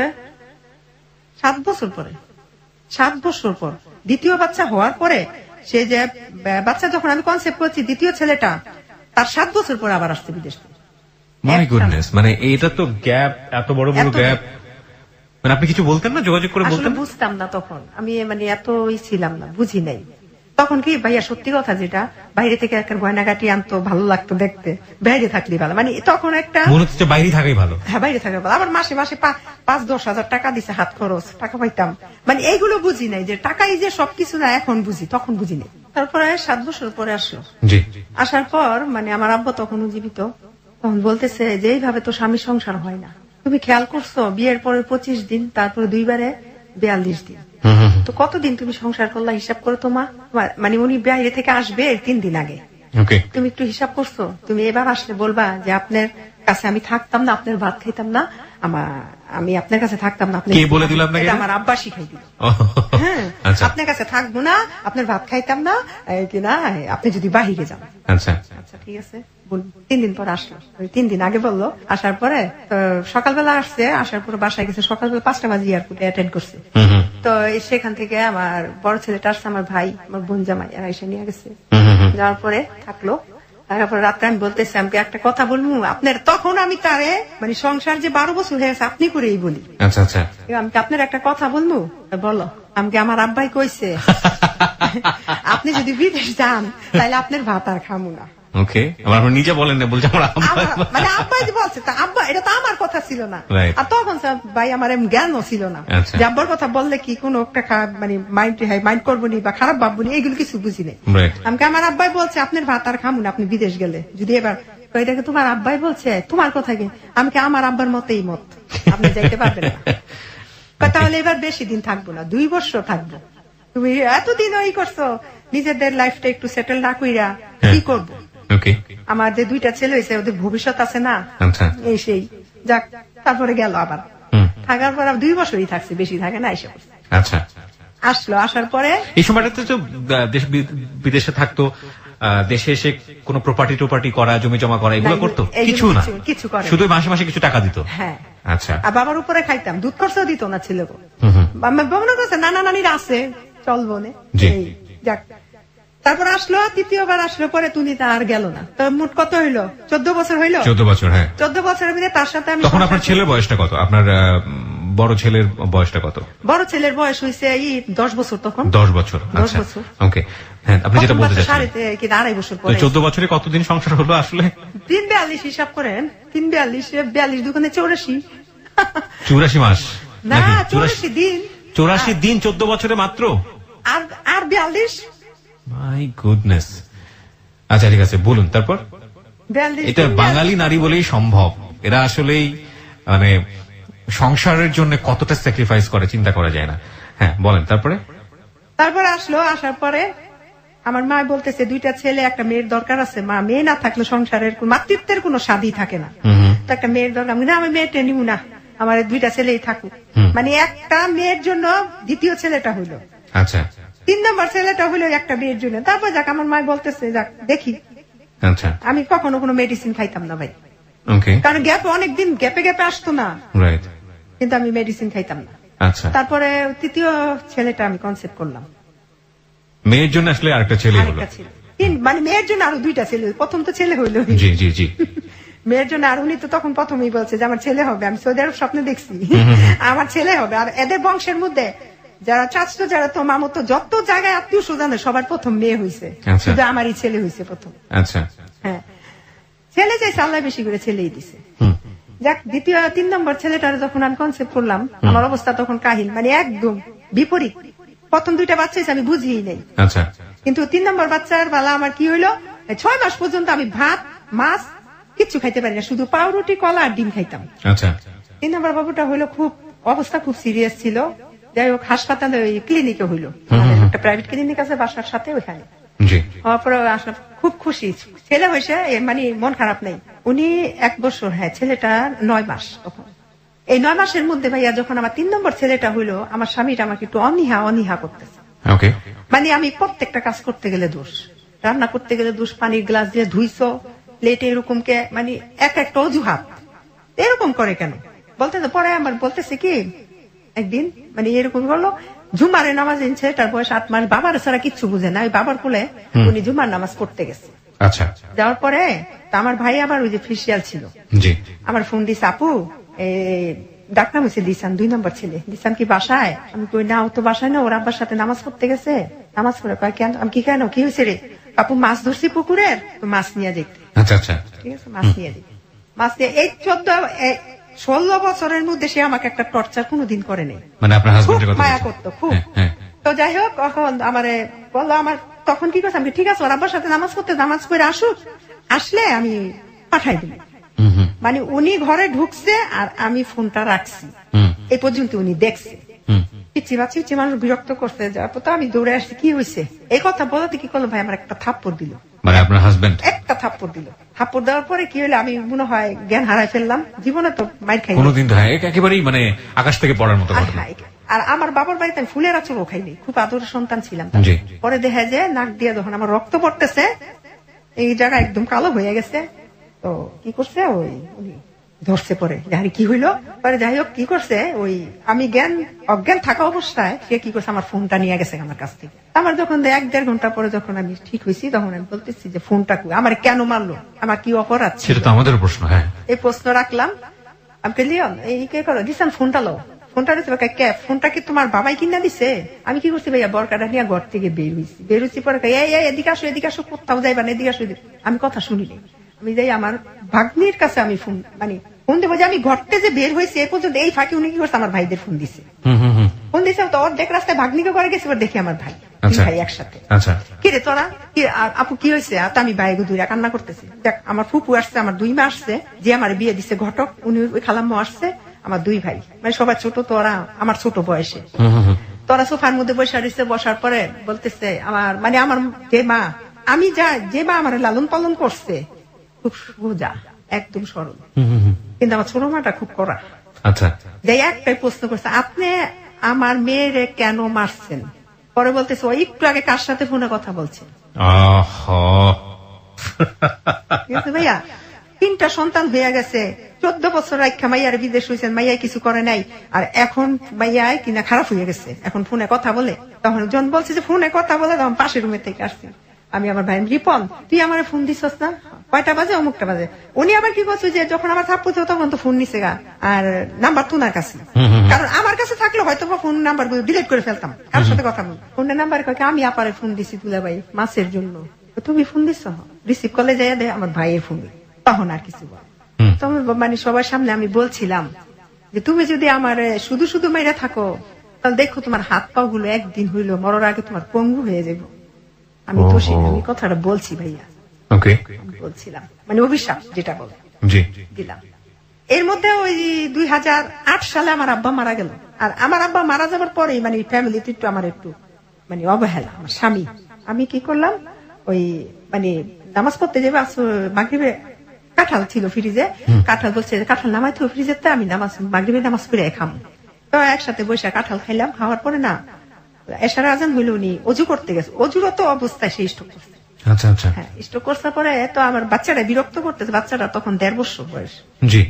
7 বছর পরে, 7 বছর পর দ্বিতীয় বাচ্চা হওয়ার পরে, সে যে বাচ্চা যখন আমি কনসেপ্ট করছি, দ্বিতীয় ছেলেটা তার 7 বছর পর আবার আসছে বিদেশ থেকে। মাই গুডনেস, এটা তো গ্যাপ, এত বড় গ্যাপ। আপনি কিছু বলতেন না, যোগাযোগ করে বলতেন? বুঝতাম না তখন, আমি এত ছিলাম না, বুঝি নাই তখন। কি ভাইয়া, সত্যি কথা, যেটা বাইরে থেকে একটা গয়নাগাটি আনতো, ভালো লাগতো দেখতে, বাইরে থাকলে ভালো, তখন একটা মনে হচ্ছে বাইরে থাকাই ভালো। বাইরে থাকা ভালো। আমার মাসে 5-10 হাজার টাকা দিছে, হাত খরচ টাকা পাইতাম। এইগুলো বুঝি নাই যে টাকাই যে সবকিছু না, এখন বুঝি, তখন বুঝি নাই। তারপরে 7 বছর পরে আসলো। আসার পর আমার আব্বা তখনও জীবিত, তখন বলতেছে যে এইভাবে তো স্বামী সংসার হয় না। তুমি খেয়াল করছো, বিয়ের পরে 25 দিন, তারপরে 2 বারে 42 দিন, তো কতদিন তুমি সংসার করলা, হিসাব করো তোমার। উনি বাইরে থেকে আসবে 3 দিন আগে, ওকে, তুমি একটু হিসাব করছো, তুমি এবার আসলে বলবা যে আপনার কাছে আমি থাকতাম না, আপনার ভাত খাইতাম না, আমি আপনার কাছে থাকতাম না। কে বলে দিল আপনাকে? আমার আব্বা শিখাই দিল। হ্যাঁ, আপনার কাছে থাকবো না, আপনার ভাত খাইতাম না, কিনা আপনি যদি বাহিরে যান। আচ্ছা আচ্ছা ঠিক আছে। 3 দিন পর আসলো, 3 দিন আগে বললো। আসার পরে সকালবেলা আসছে, আসার পরে বাসায় গেছে সকালবেলা 5টা বাজে এয়ারপোর্টে অ্যাটেন্ড করছে। তো সেখান থেকে আমার বড় ছেলেটা আসছে, আমার ভাই, আমার বোন জামাই, এরা এসে নিয়ে গেছে। যাওয়ার পরে থাকলো, তারপরে রাত্রে আমি বলতেছি আমাকে একটা কথা বলবো আপনার, তখন আমি তারে মানে সংসার যে 12 বছর হয়ে গেছে আপনি করেই বলি। আচ্ছা আচ্ছা, আমি আপনার একটা কথা বলবো, বলো। আমাকে আমার আব্বাই কইছে আপনি যদি বিদেশ যান তাহলে আপনার ভাত আর খামু না। ওকে, আপনি নিজে বলেন না, বলছে আমার মানে আব্বাই যে বলছে, তা আব্বা এটা তো আমার কথা ছিল না। আর তখন ভাই আমার জ্ঞানও ছিল না যে আব্বার কথা বললে কি কোনো একটা মানে মাইন্ড করবো নি বা খারাপ ভাববো নি, এইগুলো কিছু বুঝি নাই। আমাকে আমার আব্বাই বলছে আপনার ভাত আর খামু না আপনি বিদেশ গেলে, যদি এবার এটাকে তোমার আব্বাই বলছে তোমার কথা কি, আমাকে আমার আব্বার মতেই মত, আপনি যাইতে পারবেন না। তাহলে এবার বেশি দিন থাকবো না, 2 বছর থাকবো, তুমি এতদিন ওই করছো, নিজেদের লাইফটা একটু সেটেল না কইরা কি করবো। আমার যে 2টা ছেলে হয়েছে ওদের ভবিষ্যৎ আছে না, এই সেই যাক। তারপরে গেল আবার, থাকার পর 2 বছরই থাকছে, বেশি থাকে না। এসে আচ্ছা আসলো, আসার পরে এই সময়টাতে তো বিদেশে থাকতো, দেশে এসে কোনো প্রপার্টি করা, জমি জমা করা, এগুলো করতো কিছু না, কিছু করে শুধু মাসে মাসে কিছু টাকা দিত। হ্যাঁ আচ্ছা, আর বাবার উপরে খাইতাম, দুধ খরচাও দিত না ছিল। মনে করছে নানা নানির আছে চলবো না, যাক। তারপর আসলো, 3য় বার আসলো, পরে তুমি আর গেল না। তো মোট কত হইলো? 14 বছর হইলো। 14 বছর, হ্যাঁ। 14 বছরের ভিতরে তার সাথে আমি। তখন আপনার ছেলের বয়সটা কত? আপনার বড় ছেলের বয়সটা কত? বড় ছেলের বয়স হয়েছে 10 বছর তখন। 10 বছর, আচ্ছা ওকে। হ্যাঁ, আপনি যেটা বলতে চাচ্ছেন 2.5 বছর পরে। 14 বছরে কতদিন সংসার হলো আসলে? 342 হিসাব করেন, 342 দুগুণে 84। 84 মাস না, 84 দিন। 84 দিন 14 বছরে মাত্র। আর 42। My goodness. আচ্ছা ঠিক আছে, বলুন তারপর। এটা বাঙালি নারী বলেই সম্ভব, এরা আসলেই মানে সংসারের জন্য কতটা স্যাক্রিফাইস করে চিন্তা করা যায় না। হ্যাঁ বলেন তারপরে। তারপর আসলো, আসার পরে আমার মা বলতেছে 2টা ছেলে, একটা মেয়ের দরকার আছে। মা, মেয়ে না থাকলে সংসারের মাতৃত্বের কোনো স্বাদই থাকে না, তো একটা মেয়ের দরকার। আমি মেয়েটা নিব না, আমার 2টা ছেলেই থাকুক। মানে একটা মেয়ের জন্য 2য় ছেলেটা হইলো। আচ্ছা, 3 নম্বর ছেলেটা হইলো একটা মেয়ের জন্য। তারপর যাক, আমার মা বলতেছে যাক দেখি। আচ্ছা, আমি কখনো কোনো মেডিসিন খাইতাম না ভাই, কারণ গ্যাপ অনেকদিন গ্যাপে আসতো না, কিন্তু আমি মেডিসিন খাইতাম না। আচ্ছা, তারপরে 3য় ছেলেটা আমি কনসেপ্ট করলাম। মেয়ের জন্য আসলে আরেকটা ছেলে হলো, মানে মেয়ের জন্য আরো 2টা ছেলে। প্রথম তো ছেলে হইলো, জি জি জি। মেয়ের জন্য। আর উনি তো তখন প্রথমেই বলছে যে আমার ছেলে হবে। আমি সৌদি আরব স্বপ্নে দেখছি আমার ছেলে হবে। আর এদের বংশের মধ্যে যারা চাচতো, যারা তো মামতো, যত জায়গায় আত্মীয় স্বজনের সবার প্রথম মেয়ে হয়েছে, শুধু আমারই ছেলে হয়েছে প্রথম। আচ্ছা, হ্যাঁ, ছেলে চাইছে আল্লাহ বেশি করে, ছেলেই দিছে। যাক, 3 নম্বর ছেলেটার যখন আমি কনসেপ্ট করলাম, আমার অবস্থা তখন কাহিল, মানে একদম বিপরীত। প্রথম 2টা বাচ্চা হয়েছে আমি বুঝিই নাই। আচ্ছা, কিন্তু 3 নম্বর বাচ্চার বেলা আমার কি হইলো, 6 মাস পর্যন্ত আমি ভাত মাছ কিচ্ছু খাইতে পারি না, শুধু পাউরুটি, কলা আর ডিম খাইতাম। আচ্ছা, 3 নম্বর বাবুটা হইলো খুব অবস্থা খুব সিরিয়াস ছিল। যাই হোক, হাসপাতালে ওই ক্লিনিকে হইলো, একটা প্রাইভেট ক্লিনিক আছে বাসার সাথে, ওইখানে হওয়ার পরে আসলাম। খুব খুশি, ছেলে হয়েছে, মানে মন খারাপ নেই। উনি 1 বছর, হ্যাঁ, ছেলেটা 9 মাস তখন। এই 9 মাসের মধ্যে ভাইয়া যখন আমার 3 নম্বর ছেলেটা হইলো, আমার স্বামীটা আমাকে একটু অনীহা করতেছে। মানে আমি প্রত্যেকটা কাজ করতে গেলে দোষ, রান্না করতে গেলে দোষ, পানির গ্লাস দিয়ে ধুইছো, প্লেটে এরকম কে, মানে একটা অজুহাত এরকম করে কেন বলতেছে। পরে আমার বলতেছে কি, একদিন মানে এরকম করলো, জুমারে নামাজ এনেছে, তার বয়স 8 মাস, বাবার ছাড়া কিচ্ছু বুঝে না, ওই বাবার কোলে উনি জুমার নামাজ পড়তে গেছে। আচ্ছা, যাওয়ার পরে আমার ভাই আবার ওই যে ফিশিয়াল ছিল, আমার ফোন দিছে, আপু ডাক্তার হয়েছে দিসান, 2 নম্বর ছেলে, দিসান কি বাসায়? আমি কই না, ও তো বাসায় না, ওর আব্বার সাথে নামাজ পড়তে গেছে। নামাজ পড়ে কয় কেন? আমি কি কেন, কি হয়েছে রে? আপু মাছ ধরছি পুকুরের, তো মাছ নিয়ে যেতে। আচ্ছা আচ্ছা, ঠিক আছে, মাছ নিয়ে যেতে। মাছ নিয়ে এই 16 বছরের মধ্যে সে আমাকে একটা টর্চার কোনোদিন করে নেই, মানে আপনার হাজবেন্ডের কথা মায়া করতো খুব। তো যাই হোক, এখন আমারে বললো, আমার তখন কি করছে, আমি ঠিক আছে ওর আব্বার সাথে নামাজ পড়তে, নামাজ পড়ে আসুক, আসলে আমি পাঠাই দিই। মানে উনি ঘরে ঢুকছে আর আমি ফোনটা রাখছি, এই পর্যন্ত উনি দেখছে। পিচ্ছি মানুষ বিরক্ত করছে, যার পর আমি দৌড়ে আসছি, কি হয়েছে? এই কথা বলতে কি করলো ভাই, আমার একটা থাপ্পড় দিল। মানে আপনার হাজবেন্ড একটা থাপ্পড় দিল। থাপ্পড় দেওয়ার পরে কি হলো, আমি মনে হয় জ্ঞান হারাই ফেললাম। জীবনে তো মাইর খাই কোনোদিন তো, হ্যাঁ, একেবারেই মানে আকাশ থেকে পড়ার মতো ঘটনা। আর আমার বাবার বাড়িতে আমি ফুলের আচরও খাইনি, খুব আদরের সন্তান ছিলাম। পরে দেখা যায় নাক দিয়ে যখন আমার রক্ত পড়তেছে, এই জায়গা একদম কালো হয়ে গেছে। তো কি করছে, ওই ধরছে পরে যাহারি কি হইলো। পরে যাই হোক কি করছে, ওই আমি অজ্ঞান থাকা অবস্থায় সে কি করছে, আমার ফোনটা নিয়ে গেছে আমার কাছ থেকে। আমার যখন 1-1.5 ঘন্টা পরে যখন আমি ঠিক হয়েছি, তখন আমি বলতেছি যে ফোনটা আমার কেন মারলো, আমার কি অপরাধ ছিল, সেটা তো আমাদের প্রশ্ন। হ্যাঁ, এই প্রশ্ন রাখলাম। আমি লিওন এই কে করো দিচ্ছেন ফোনটা লো, ফোনটা দিচ্ছে ফোনটা কি তোমার বাবাই কিনা দিছে? আমি কি করছি ভাইয়া, বরকাটা নিয়ে ঘর থেকে বের হয়েছি পরে এদিকে আসো কোথাও যাইবা না, এদিকে আসো। আমি কথা শুনিনি, আমি যাই আমার ভাগ্নির কাছে আমি ফোন দেবো যে আমি ঘরতে যে বের হয়েছে এ পর্যন্ত। এই ফাঁকে উনি কি করছে, আমার ভাইদের ফোন দিছে। ফোন দিছে তো অর্ধেক রাস্তায় ভাগ্নিকে করে গেছে, দেখি আমার ভাই ভাই একসাথে। কিরে তোরা আপু কি হয়েছে? আমি বাইরে দূরে কান্না করতেছি। দেখ আমার ফুপু আসছে, আমার 2 মা আসছে, যে আমার বিয়ে দিছে ঘটক, উনি ওই খালাম্মা আসছে, আমার 2 ভাই, মানে সবার ছোট। তোরা আমার ছোট বয়সে, তোরা সোফার মধ্যে বসে রয়েছে। বসার পরে বলতেছে আমার যে মা, আমি যে মা আমার লালন পালন করছে, খুব সোজা একদম সরল, কিন্তু আমার ছোট মাটা খুব কড়া। আচ্ছা, যাই একটাই প্রশ্ন করছে, আপনি আমার মেয়েরে কেন মারছেন? পরে বলতেছে ওই একটু আগে কার সাথে ফোনে কথা বলছে। ভাইয়া 3টা সন্তান হয়ে গেছে, 14 বছর রাখা মাইয়ার বিদেশ হয়েছেন, মাইয়া কিছু করে নাই। আর এখন মাইয়া কিনা খারাপ হয়ে গেছে, এখন ফোনে কথা বলে। তখন জন বলছে যে ফোনে কথা বলে, তখন পাশের রুমের থেকে আসছে। আমি আমার ভাই রিপন, তুই আমার ফোন দিছস না, কয়টা বাজে? অমুকটা বাজে। উনি আবার কি করছে যে যখন আমার থাপ্পড় ছিল তখন তো ফোন নিছে গা, আর নাম্বার তো ওনার কাছে, কারণ আমার কাছে থাকলে হয়তো ফোন নাম্বার ডিলিট করে ফেলতাম, কারোর সাথে কথা বল। ফোনের নাম্বার কয়েক আমি আপারে ফোন দিছি তুলা ভাই মাছের জন্য, তুমি ফোন দিছ, রিসিভ করলে যাই দে আমার ভাইয়ের ফোন। তখন আর কিছু বল, তখন মানে সবার সামনে আমি বলছিলাম যে তুমি যদি আমার শুধু শুধু মেরে থাকো, তাহলে দেখো তোমার হাত পা গুলো একদিন হইলো মরার আগে তোমার পঙ্গু হয়ে যাবো। আমি তো আমি কথাটা বলছি ভাইয়া, বলছিলাম মানে অভিশাপ যেটা বলে দিলাম। এর মধ্যে ওই 2008 সালে আমার আব্বা মারা গেল। আর আমার আব্বা মারা যাবার পরে মানে ফ্যামিলিতে একটু আমার একটু মানে অবহেলা। আমার স্বামী, আমি কি করলাম, ওই মানে নামাজ পড়তে যাবে, মাগরিবে কাঁঠাল ছিল ফ্রিজে, কাঁঠাল বলছে কাঁঠাল নামাই তো ফ্রিজে, আমি মাগরিবে নামাজ পড়ে খাবো। তো একসাথে বসে কাঁঠাল খাইলাম। খাওয়ার পরে না এশার আজান হইল, উনি অজু করতে গেছে, অজুরত অবস্থায় সে স্ট্রোক করছে। আচ্ছা আচ্ছা, হ্যাঁ, স্ট্রোক করছে পরে তো আমার বাচ্চারা বিরক্ত করতেছে, বাচ্চাটা তখন 1.5 বছর বয়স। জি,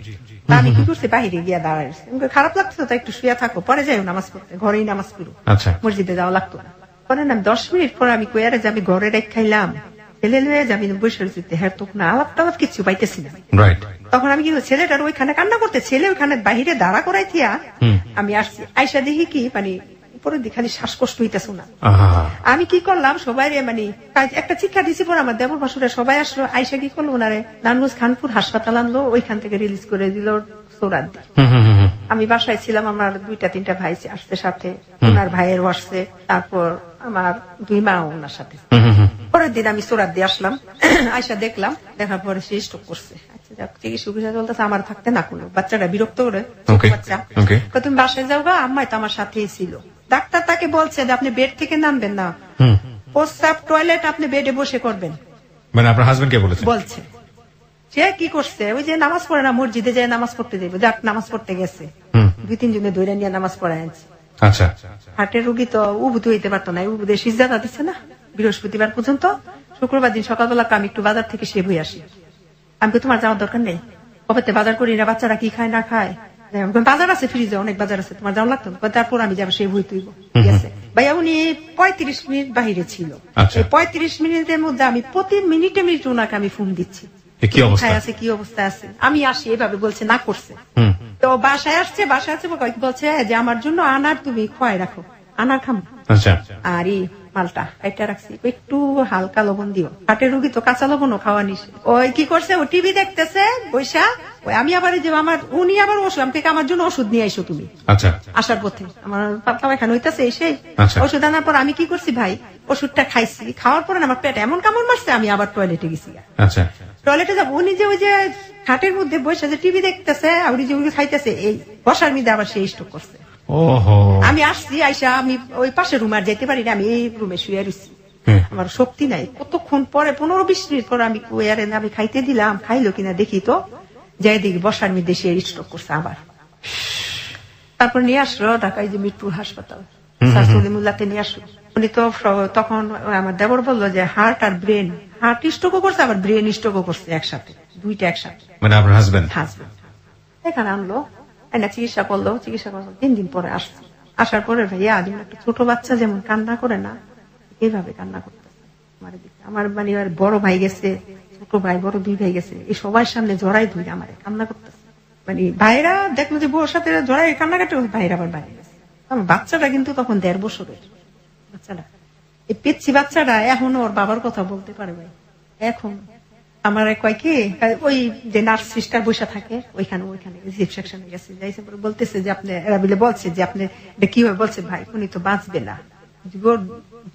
আমি কি করছি, বাহিরে গিয়া দাঁড়াইছি, খারাপ লাগছে তো একটু শুয়ে থাকো, পরে যাই নামাজ পড়তে, ঘরেই নামাজ পড়ো, মসজিদে যাওয়া লাগতো না। পরে না 10 মিনিট পরে আমি কয়ারে যে আমি ঘরে রেখ খাইলাম, ছেলে লয়ে যাবি বসে রয়েছি, হ্যাঁ তখন আলাপ টালাপ কিছু পাইতেছি না। তখন আমি কি ছেলেটার ওইখানে কান্না করতে, ছেলে ওইখানে বাহিরে দাঁড়া করাই থিয়া আমি আসছি। আইসা দেখি কি মানে উপরের দিকে খালি শ্বাসকষ্ট হইতেছে না। আমি কি করলাম, সবাই মানে একটা শিক্ষা দিছি পরে আমার দেবর ভাসুরা সবাই আসলো। আইসা কি করলো, ওনারে নারায়ণগঞ্জ খানপুর হাসপাতাল আনলো, ওইখান থেকে রিলিজ করে দিল সৌরাত দিয়ে। আমি বাসায় ছিলাম, আমার 2-3টা ভাই আসছে সাথে, ওনার ভাইয়েরও আসছে, তারপর আমার 2 মা ওনার সাথে। পরের দিন আমি সৌরাত দিয়ে আসলাম, আইসা দেখলাম, দেখার পরে সে স্ট্রোক করছে। চিকিৎসা চলতেছে, আমার থাকতে না কোনো, বাচ্চাটা বিরক্ত করে, বাচ্চা তুমি বাসায় যাও গা, আম্মাই তো আমার সাথেই ছিল। ডাক্তার তাকে বলছে যে আপনি বেড থেকে নামবেন না, প্রস্রাব টয়লেট আপনি বেডে বসে করবেন। মানে আপনার হাজবেন্ডকে বলছে। সে কি করছে, ওই যে নামাজ পড়ে না, মসজিদে যায় নামাজ পড়তে যাবে, যাক নামাজ পড়তে গেছে, 2-3 জনে ধরে নিয়ে নামাজ পড়ায় আনছে। আচ্ছা, হার্টের রোগী তো উবুতে হইতে পারতো না, উবুদের সিজদা দিচ্ছে না বৃহস্পতিবার পর্যন্ত। শুক্রবার দিন সকালবেলা আমি একটু বাজার থেকে সে বই আসি। আমি তোমার যাওয়ার দরকার নেই, কবে বাজার করি না, বাচ্চারা কি খায় না খায়, বাজার আছে ফ্রিজে, অনেক বাজার আছে, তোমার যাওয়া লাগতো। তারপর আমি যাবো সেই বই তুইব। ভাইয়া উনি 35 মিনিট বাহিরে ছিল। 35 মিনিটের মধ্যে আমি প্রতি মিনিটে মিনিটে ওনাকে আমি ফোন দিচ্ছি, কি অবস্থা আছে, আমি আসি, এভাবে বলছে না করছে। তো বাসায় আসছে, বলছে যে আমার জন্য আনার তুমি খোয়াই রাখো, আনার খাম। আর এই মালটা এটা রাখছি, একটু হালকা লবণ দিও, হাটের রুগী তো কাঁচা লবণও খাওয়া নিষেধ। ওই কি করছে, ও টিভি দেখতেছে বৈশা, আমি আবার যে উনি আবার ওষুধ আমাকে, আমার জন্য ওষুধ নিয়ে আইসো তুমি। আসার পথে আমার পাতলা পায়খানা হইতেছে, এসে ওষুধ আনার পর আমি কি করছি ভাই, ওষুধটা খাইছি, খাওয়ার পরে আমার পেট এমন কামড় মারছে, আমি আবার টয়লেটে গেছি। টয়লেটে যাবো, উনি যে ওই যে খাটের মধ্যে বসে যে টিভি দেখতেছে, আর উনি যে খাইতেছে, এই বসার মধ্যে আবার সে স্ট্রোক করছে। আমি আসছি, আইসা আমি ওই পাশের রুমে আর যেতে পারি না, আমি এই রুমে শুয়ে রয়েছি। আমার শক্তি নাই। কতক্ষণ পরে 15-20 মিনিট পরে আমি আমি খাইতে দিলাম, খাইলো কিনা দেখি তো যাই দেখি বসার মধ্যে সে স্ট্রোক করছে আবার। তারপর নিয়ে আসলো ঢাকায় যে মিরপুর হাসপাতাল সাসুলিমুল্লাতে নিয়ে আসলো। উনি তো তখন আমার দেবর বললো যে হার্ট আর ব্রেন, হার্ট স্ট্রোকও করছে আবার ব্রেন স্ট্রোকও করছে একসাথে, দুইটা একসাথে। মানে আপনার হাজবেন্ড এখানে আনলো, চিকিৎসা করলো 3 দিন পরে আসছে। আসার পরে ভাইয়া যেমন একটা ছোট বাচ্চা যেমন কান্না করে না, এইভাবে কান্না করতেছে আমার মানে বড় ভাই গেছে, ছোট ভাই, বড় 2 ভাই গেছে, এই সবার সামনে জড়াই ধরে আমার কান্না করতেছে। মানে ভাইরা দেখলো যে বউর সাথে জড়াই কান্না কাটে, ভাইরা আবার বাইরে গেছে। আমার বাচ্চাটা কিন্তু তখন 1.5 বছরের বাচ্চাটা, এই পেচ্ছি বাচ্চাটা এখনো ওর বাবার কথা বলতে পারে ভাই। এখন আমার কয় কি ওই যে নার্স সিস্টার বসে থাকে ওইখানে রিসেপশনে গেছে, যাইছে পরে বলতেছে যে আপনি এরা মিলে বলছে যে আপনি কি হয়, বলছে ভাই উনি তো বাঁচবে না,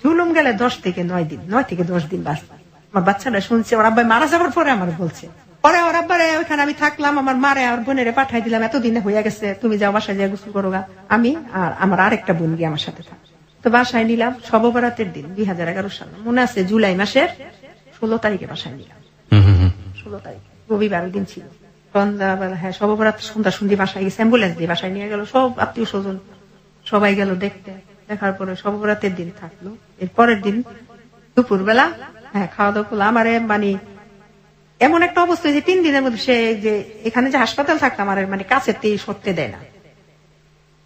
জুলুম গেলে 10 থেকে 9 দিন, 9 থেকে 10 দিন বাঁচবে। আমার বাচ্চাটা শুনছে ওর আব্বাই মারা যাবার পরে আমার বলছে, পরে ওর আব্বারে ওইখানে আমি থাকলাম, আমার মারে আর বোনেরে পাঠাই দিলাম, এতদিনে হয়ে গেছে, তুমি যাও বাসায় যা গোসল করো গা, আমি আর আমার আরেকটা বোন গিয়ে আমার সাথে থাক। তো বাসায় নিলাম শবে বরাতের দিন 2011 সাল, মনে আছে জুলাই মাসের 16 তারিখে বাসায় নিলাম। 16 তারিখ রবিবার দিন ছিল, সন্ধ্যাবেলা, হ্যাঁ শবে বরাত সন্ধ্যা সন্ধ্যি বাসায় গেছে, অ্যাম্বুলেন্স দিয়ে বাসায় নিয়ে গেল, সব আত্মীয় স্বজন সবাই গেল দেখতে। দেখার পরে শবে বরাতের দিন থাকলো। এর পরের দিন দুপুর বেলা খাওয়া দাওয়া করলো। আমার মানে এমন একটা অবস্থা যে 3 দিনের মধ্যে সে যে এখানে যে হাসপাতাল থাকতাম আমার মানে কাছে সরতে দেয় না,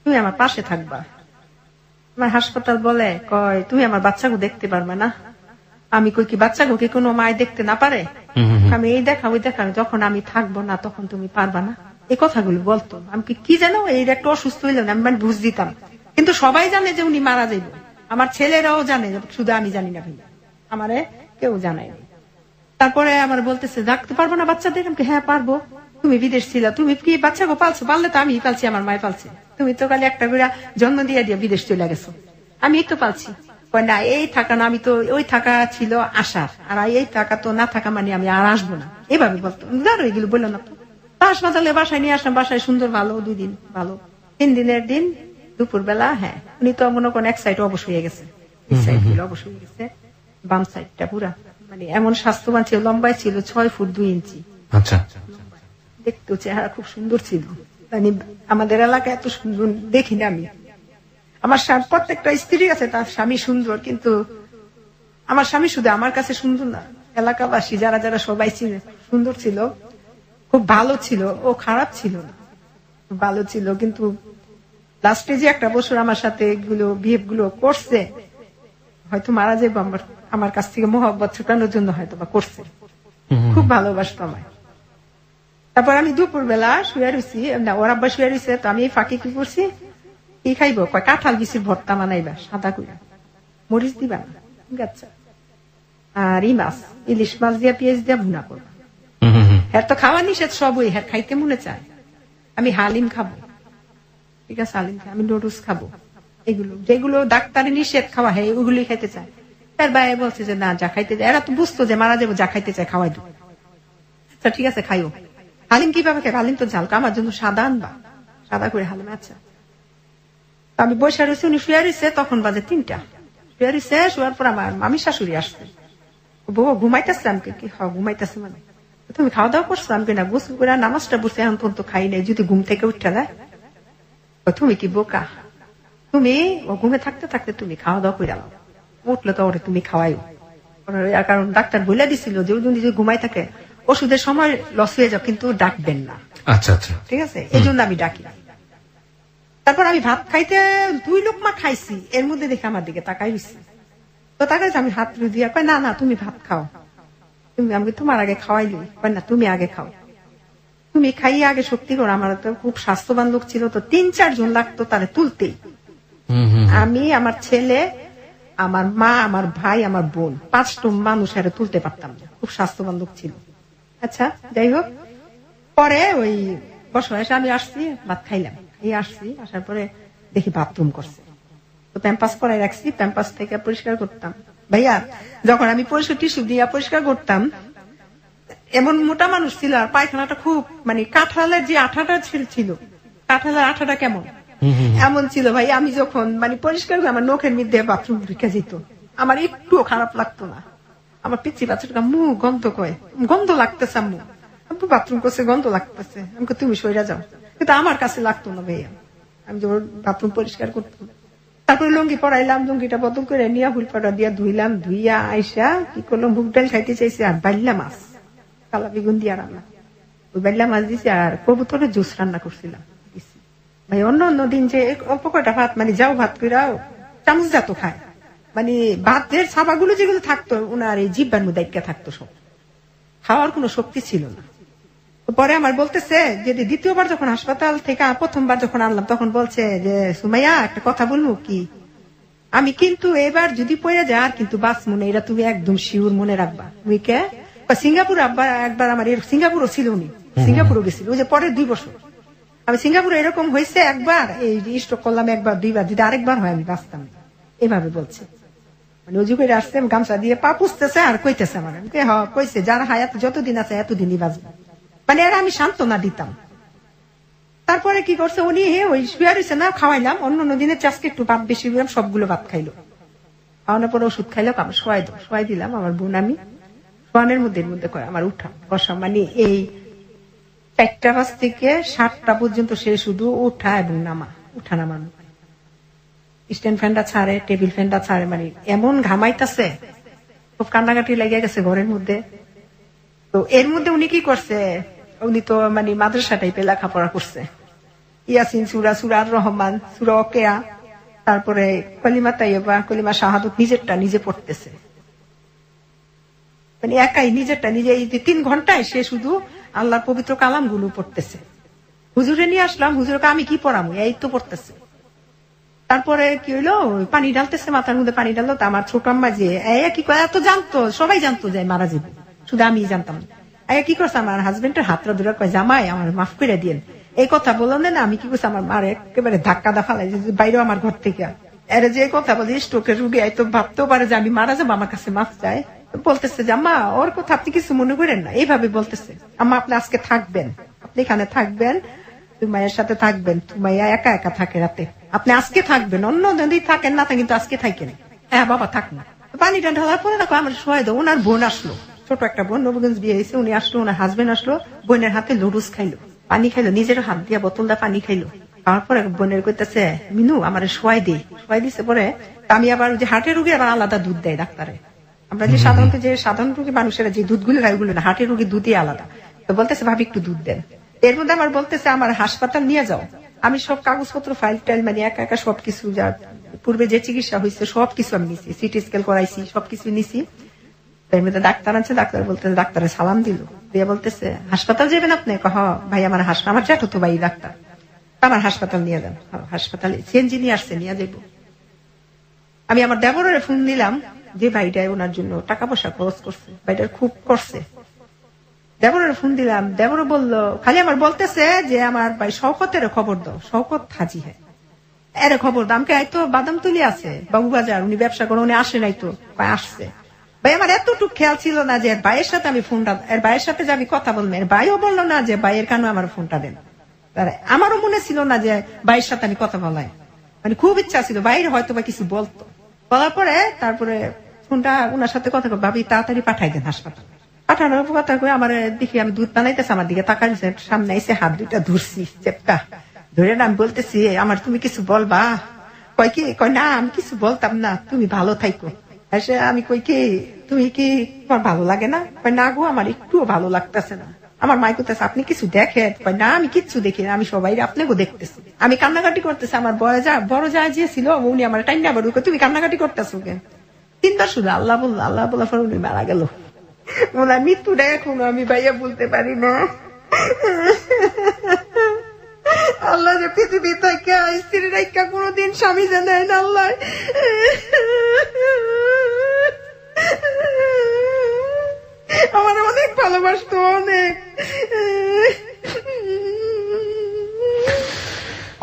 তুমি আমার পাশে থাকবা। আমার হাসপাতাল বলে কয় তুমি আমার বাচ্চাকে দেখতে পারবে না। আমি কই কি বাচ্চাকে কি কোনো মায় দেখতে না পারে, আমি এই দেখা ওই দেখা, যখন আমি থাকবো না তখন তুমি পারবা না, এই কথাগুলো বলতো। আমি কি জানো এই একটা অসুস্থ হইলাম, আমি মানে বুঝ দিতাম, কিন্তু সবাই জানে যে উনি মারা যাইব, আমার ছেলেরাও জানে, শুধু আমি জানি না ভাইয়া, আমারে কেউ জানায় না। তারপরে আমার বলতেছে ডাকতে পারবো না বাচ্চাদের, আমি হ্যাঁ পারবো, তুমি বিদেশ ছিল, তুমি কি বাচ্চাকে পালছো, পারলে তো আমি পালছি, আমার মায় পালছে, তুমি তো খালি একটা করে জন্ম দিয়ে বিদেশ চলে গেছো, আমি তো পালছি। না এই থাকা না, আমি তো ওই থাকা ছিল আসার, আর এই থাকা তো না থাকা মানে আমি আর আসবো না, এভাবে বলতো। ধরো এগুলো বললো না তো। হাসপাতালে বাসায় নিয়ে আসলাম, বাসায় সুন্দর ভালো 2 দিন ভালো। 3 দিনের দিন দুপুর বেলা উনি তো মনে করেন এক সাইড অবশ হয়ে গেছে, সাইড গুলো অবশ হয়ে গেছে, বাম সাইডটা পুরা মানে এমন স্বাস্থ্যবান ছিল, লম্বায় ছিল 6 ফুট 2 ইঞ্চি। আচ্ছা, দেখতে চেহারা খুব সুন্দর ছিল, মানে আমাদের এলাকায় এত সুন্দর দেখি না আমি। আমার প্রত্যেকটা স্ত্রী আছে তার স্বামী সুন্দর, কিন্তু আমার স্বামী শুধু আমার কাছে সুন্দর না, এলাকাবাসী যারা যারা সবাই ছিল সুন্দর ছিল, খুব ভালো ছিল, ও খারাপ ছিল না, ভালো ছিল। কিন্তু লাস্টে যে 1 বছর আমার সাথে এগুলো বিহেভ গুলো করছে, হয়তো মারা যাবো আমার কাছ থেকে মোহব্বত ছুটানোর জন্য হয়তো বা করছে, খুব ভালোবাসতো আমায়। তারপর আমি দুপুর বেলা শুয়ে রয়েছি, ওর আব্বা শুয়ে রয়েছে, তো আমি ফাঁকি কি করছি, কি খাইবো, কাঁঠাল বিচির ভর্তা বানাইবা সাদা করে, মরিচ দিবা না, আচ্ছা, আর ইলিশ মাছ দিয়া পেঁয়াজ দিয়া ভুনা করবা। হ্যাঁ তো খাওয়া নিষেধ সবই, হ্যাঁ খাইতে মনে চায়, আমি হালিম খাবো, ঠিক আছে হালিম খাই, আমি নুডলস খাবো, এগুলো যেগুলো ডাক্তারে নিষেধ খাওয়া, হ্যাঁ ওগুলি খাইতে চায়। তার বাইরে বলছে যে না যা খাইতে চায়, এরা তো বুঝতো যে মারা যাবো, যা খাইতে চায় খাওয়াই দেবো। আচ্ছা ঠিক আছে খাইও। হালিম কিভাবে খাই, হালিম তো ঝাল, আমার জন্য সাদা আনবা, সাদা করে হালিম। আচ্ছা, আমি বসে রয়েছি, উনি শুয়ে রয়েছে, তখন বাজে 3টা, শুয়ে রয়েছে, শোয়ার পর আমার মামি শাশুড়ি আসছে, বউ ঘুমাইতেছে, আমি কি ঘুমাইতেছে, মানে তুমি খাওয়া দাওয়া করছো, আমি না গোসল করে নামাজটা বসে এখন পর্যন্ত খাই নাই, যদি ঘুম থেকে উঠতে যায়, তুমি কি বোকা, তুমি ঘুমে থাকতে থাকতে তুমি খাওয়া দাওয়া করে দাও, উঠলে তো ওরে তুমি খাওয়াইও, কারণ ডাক্তার বলে দিছিল যে যদি ঘুমাই থাকে ওষুধের সময় লস হয়ে যাও, কিন্তু ডাকবেন না। আচ্ছা আচ্ছা, ঠিক আছে, এই জন্য আমি ডাকি। তারপর আমি ভাত খাইতে 2 লোকমা খাইছি, এর মধ্যে দেখে আমার দিকে তাকাই রয়েছে, তো তাকাইছে, আমি হাত দিয়ে কয় না না তুমি ভাত খাও, তুমি আমি তোমার আগে খাওয়াইলি, কয় না তুমি আগে খাও, তুমি খাইয়ে আগে শক্তি করো। আমার তো খুব স্বাস্থ্যবান লোক ছিল, তো 3-4 জন লাগতো তারে তুলতেই, আমি আমার ছেলে, আমার মা, আমার ভাই, আমার বোন, 5টা মানুষ আরে তুলতে পারতাম না, খুব স্বাস্থ্যবান লোক ছিল। আচ্ছা যাই হোক, পরে ওই বছর এসে আমি আসছি, ভাত খাইলাম, আসছি, আসার পরে দেখি বাথরুম করছে, তো প্যাম্পাস করাই রাখছি, প্যাম্পাস থেকে পরিষ্কার করতাম। ভাইয়া যখন আমি পরিষ্কার টিস্যু দিয়ে পরিষ্কার করতাম, এমন মোটা মানুষ ছিল, আর পায়খানাটা খুব মানে কাঁঠালের যে আঠাটা ছিল, কাঁঠালের আঠাটা কেমন এমন ছিল ভাই, আমি যখন মানে পরিষ্কার করে আমার নখের মধ্যে বাথরুম ঢুকে যেত, আমার একটুও খারাপ লাগতো না। আমার পিচ্ছি বাচ্চাটা গন্ধ কয়, গন্ধ লাগতেছে আম্মু, আব্বু বাথরুম করছে গন্ধ লাগতেছে, আমি তুমি সইরা যাও। কিন্তু আমার কাছে লাগতো না ভাইয়া, আমি যে বাথরুম পরিষ্কার করতাম। তারপরে লুঙ্গি পরাইলাম, লুঙ্গিটা বদল করে নিয়ে হুল পাটা দিয়া ধুইলাম, ধুইয়া আইসা কি করলাম, মুগ ডাল খাইতে চাইছি আর বাইল্লা মাছ, কালা বেগুন দিয়া রান্না, ওই বাইল্লা মাছ দিছি আর কবুতরের জুস রান্না করছিলাম। ভাই অন্য অন্য দিন যে অল্প কয়টা ভাত মানে যাও ভাত করে চামচ জাত খায়, মানে ভাতের ছাপাগুলো যেগুলো থাকতো ওনার এই জিব্বার মধ্যে থাকতো, সব খাওয়ার কোনো শক্তি ছিল না। পরে আমার বলতেছে যে দ্বিতীয়বার যখন হাসপাতাল থেকে প্রথমবার যখন আনলাম তখন বলছে যে সুমাইয়া একটা কথা বলবো কি, আমি কিন্তু এবার যদি পড়ে যায় আর কিন্তু বাস মনে, এটা তুমি একদম শিওর মনে রাখবা। তুমি কে? সিঙ্গাপুর আব্বা একবার আমার সিঙ্গাপুরও ছিল, উনি সিঙ্গাপুরও গেছিল ওই যে পরের 2 বছর। আমি সিঙ্গাপুরে এরকম হয়েছে একবার, এই স্ট্রোক করলাম একবার 2বার, যদি আরেকবার হয় আমি বাঁচতাম না, এভাবে বলছে। মানে অজু করে আসছে, গামছা দিয়ে পা পুষতেছে আর কইতেছে আমার, কইছে যার হায়াত যতদিন আছে এতদিনই বাঁচবে, মানে এরা আমি সান্ত্বনা দিতাম। তারপরে কি করছে উনি, ওই শুয়ে রয়েছে না, খাওয়াইলাম, অন্য দিনের চাষকে একটু ভাত বেশি দিলাম, সবগুলো ভাত খাইলো, খাওয়ানোর পরে ওষুধ খাইলো, আমার শোয়াই দিলাম। আমার বোন আমি শোয়ানের মধ্যে কয় আমার উঠা বসা, মানে এই 4টা বাজ থেকে 7টা পর্যন্ত সে শুধু উঠা এবং নামা, উঠা নামা, স্ট্যান্ড ফ্যানটা ছাড়ে, টেবিল ফ্যানটা ছাড়ে, মানে এমন ঘামাইতেছে, খুব কান্নাকাটি লেগে গেছে ঘরের মধ্যে। তো এর মধ্যে উনি কি করছে, উনি তো মানে মাদ্রাসা টাইপে লেখাপড়া করছে, ইয়াসিন সূরা, সূরা আর রহমান, সূরা ওয়াকিয়া, তারপরে কলিমা তাইয়্যিবা, কলিমা শাহাদাত নিজেরটা নিজে পড়তেছে, মানে একাই নিজেরটা নিজে। এই 3 ঘন্টায় সে শুধু আল্লাহর পবিত্র কালাম গুলো পড়তেছে। হুজুরে নিয়ে আসলাম, হুজুরকে আমি কি পড়াবো, এই তো পড়তেছে। তারপরে কি হইলো, পানি ঢালতেছে, মাথার মধ্যে পানি ঢাললো। তা আমার ছোট আম্মা যে কি করে, এত জানতো, সবাই জানতো যে মারা যাবে, শুধু আমি জানতাম না। কি করছে, আমার হাজবেন্ডের হাতটা ধরে কয় জামাই আমার মাফ করে দিয়েন, এই কথা বললেন না। আমি কি করছি, আমার মার একেবারে ধাক্কা দা ফালাই বাইরে আমার ঘর থেকে, এর যে কথা বলে স্ট্রোকের রুগী তো ভাবতেও পারে যে আমি মারা যাবো, আমার কাছে মাফ চায়। বলতেছে যে আম্মা ওর কথা আপনি কিছু মনে করেন না, এইভাবে বলতেছে। আম্মা আপনি আজকে থাকবেন, আপনি এখানে থাকবেন, মায়ের সাথে থাকবেন, মাইয়া একা একা থাকে রাতে, আপনি আজকে থাকবেন, অন্য দিন থাকেন না, কিন্তু আজকে থাকেন। হ্যাঁ বাবা থাক না। পানিটা ঢালার পরে না আমার শোয়াই দাও। ওনার বোন আসলো, ছোট একটা বোন, নবগঞ্জ বিয়ে হয়েছে, উনি আসলো, ওনার হাজবেন্ড আসলো, বোনের হাতে লুডুস খাইলো, পানি খাইলো, নিজের হাত দিয়া বোতল দা পানি খাইলো। তারপরে বোনের কইতেছে মিনু আমার শোয়াই দিছে। পরে আমি আবার যে হার্টের রুগী আবার আলাদা দুধ দেয় ডাক্তারে, আমরা যে সাধারণ রুগী মানুষেরা যে দুধগুলো খাই ওগুলো না, হার্টের রুগী দুধই আলাদা। তো বলতেছে ভাবি একটু দুধ দেন। এর মধ্যে আমার বলতেছে আমার হাসপাতাল নিয়ে যাও। আমি সব কাগজপত্র ফাইল টাইল মানে একা সবকিছু, যা পূর্বে যে চিকিৎসা হয়েছে সবকিছু আমি নিছি, সিটি স্ক্যান করাইছি, সবকিছু নিছি। এর মধ্যে ডাক্তার আছে, ডাক্তার বলতেছে, ডাক্তারে সালাম দিল দিয়ে বলতেছে হাসপাতাল যাবেন আপনি? ভাই আমার আমার জ্যাঠো তো ভাই ডাক্তার, আমার হাসপাতাল নিয়ে যান। হাসপাতালে সিএনজি নিয়ে আসছে, নিয়ে যাবো। আমি আমার দেবরের ফোন দিলাম যে ভাইটা ওনার জন্য টাকা পয়সা খরচ করছে, ভাইটার খুব করছে। দেবরের ফোন দিলাম, দেবর বললো, খালি আমার বলতেছে যে আমার ভাই শওকতের খবর দাও, শওকত হাজি হ্যাঁ এর খবর দাও। আমাকে হয়তো বাদাম তুলি আছে বাবু বাজার, উনি ব্যবসা করে, উনি আসে নাই তো, আসছে। ভাই আমার এতটুকু খেয়াল ছিল না যে ভাইয়ের সাথে আমি ফোনটা, এর ভাইয়ের সাথে যে আমি কথা বলবো, এর ভাইও বললো না যে ভাইয়ের কেন আমার ফোনটা দেন। আমারও মনে ছিল না যে ভাইয়ের সাথে আমি কথা বলাই, মানে খুব ইচ্ছা ছিল ভাইয়ের হয়তো বা কিছু বলতো। বলার পরে তারপরে ফোনটা ওনার সাথে কথা বল, ভাবি তাড়াতাড়ি পাঠাই দেন হাসপাতাল। পাঠানোর কথা কই আমার দেখি আমি দুধ বানাইতেছে, আমার দিকে তাকাইছে, সামনে এসে হাত 2টা ধরছি, চেপটা ধরে না। আমি বলতেছি আমার তুমি কিছু বলবা? কয় না আমি কিছু বলতাম না, তুমি ভালো থাইকো। আমি কই কি তুমি কি তোমার ভালো লাগে না? না গো আমার একটুও ভালো লাগতেছে না। আমার মাই করতেছে আপনি কিছু দেখেন? না আমি কিচ্ছু দেখি না, আমি সবাই আপনাকে দেখতেছি। আমি কান্নাকাটি করতেছি। আমার বড় যা যে ছিল উনি আমার টাইম না বড়, তুমি কান্নাকাটি করতেছো কেন? 3বার শুধু আল্লাহ বলার পর উনি মারা গেল। ওনার মৃত্যুটা এখনো আমি ভাইয়া বলতে পারি না। আল্লাহ যে পৃথিবী থেকে স্ত্রী রেখা কোনোদিন স্বামী জানায় না আল্লাহ। আমার অনেক ভালোবাসতো,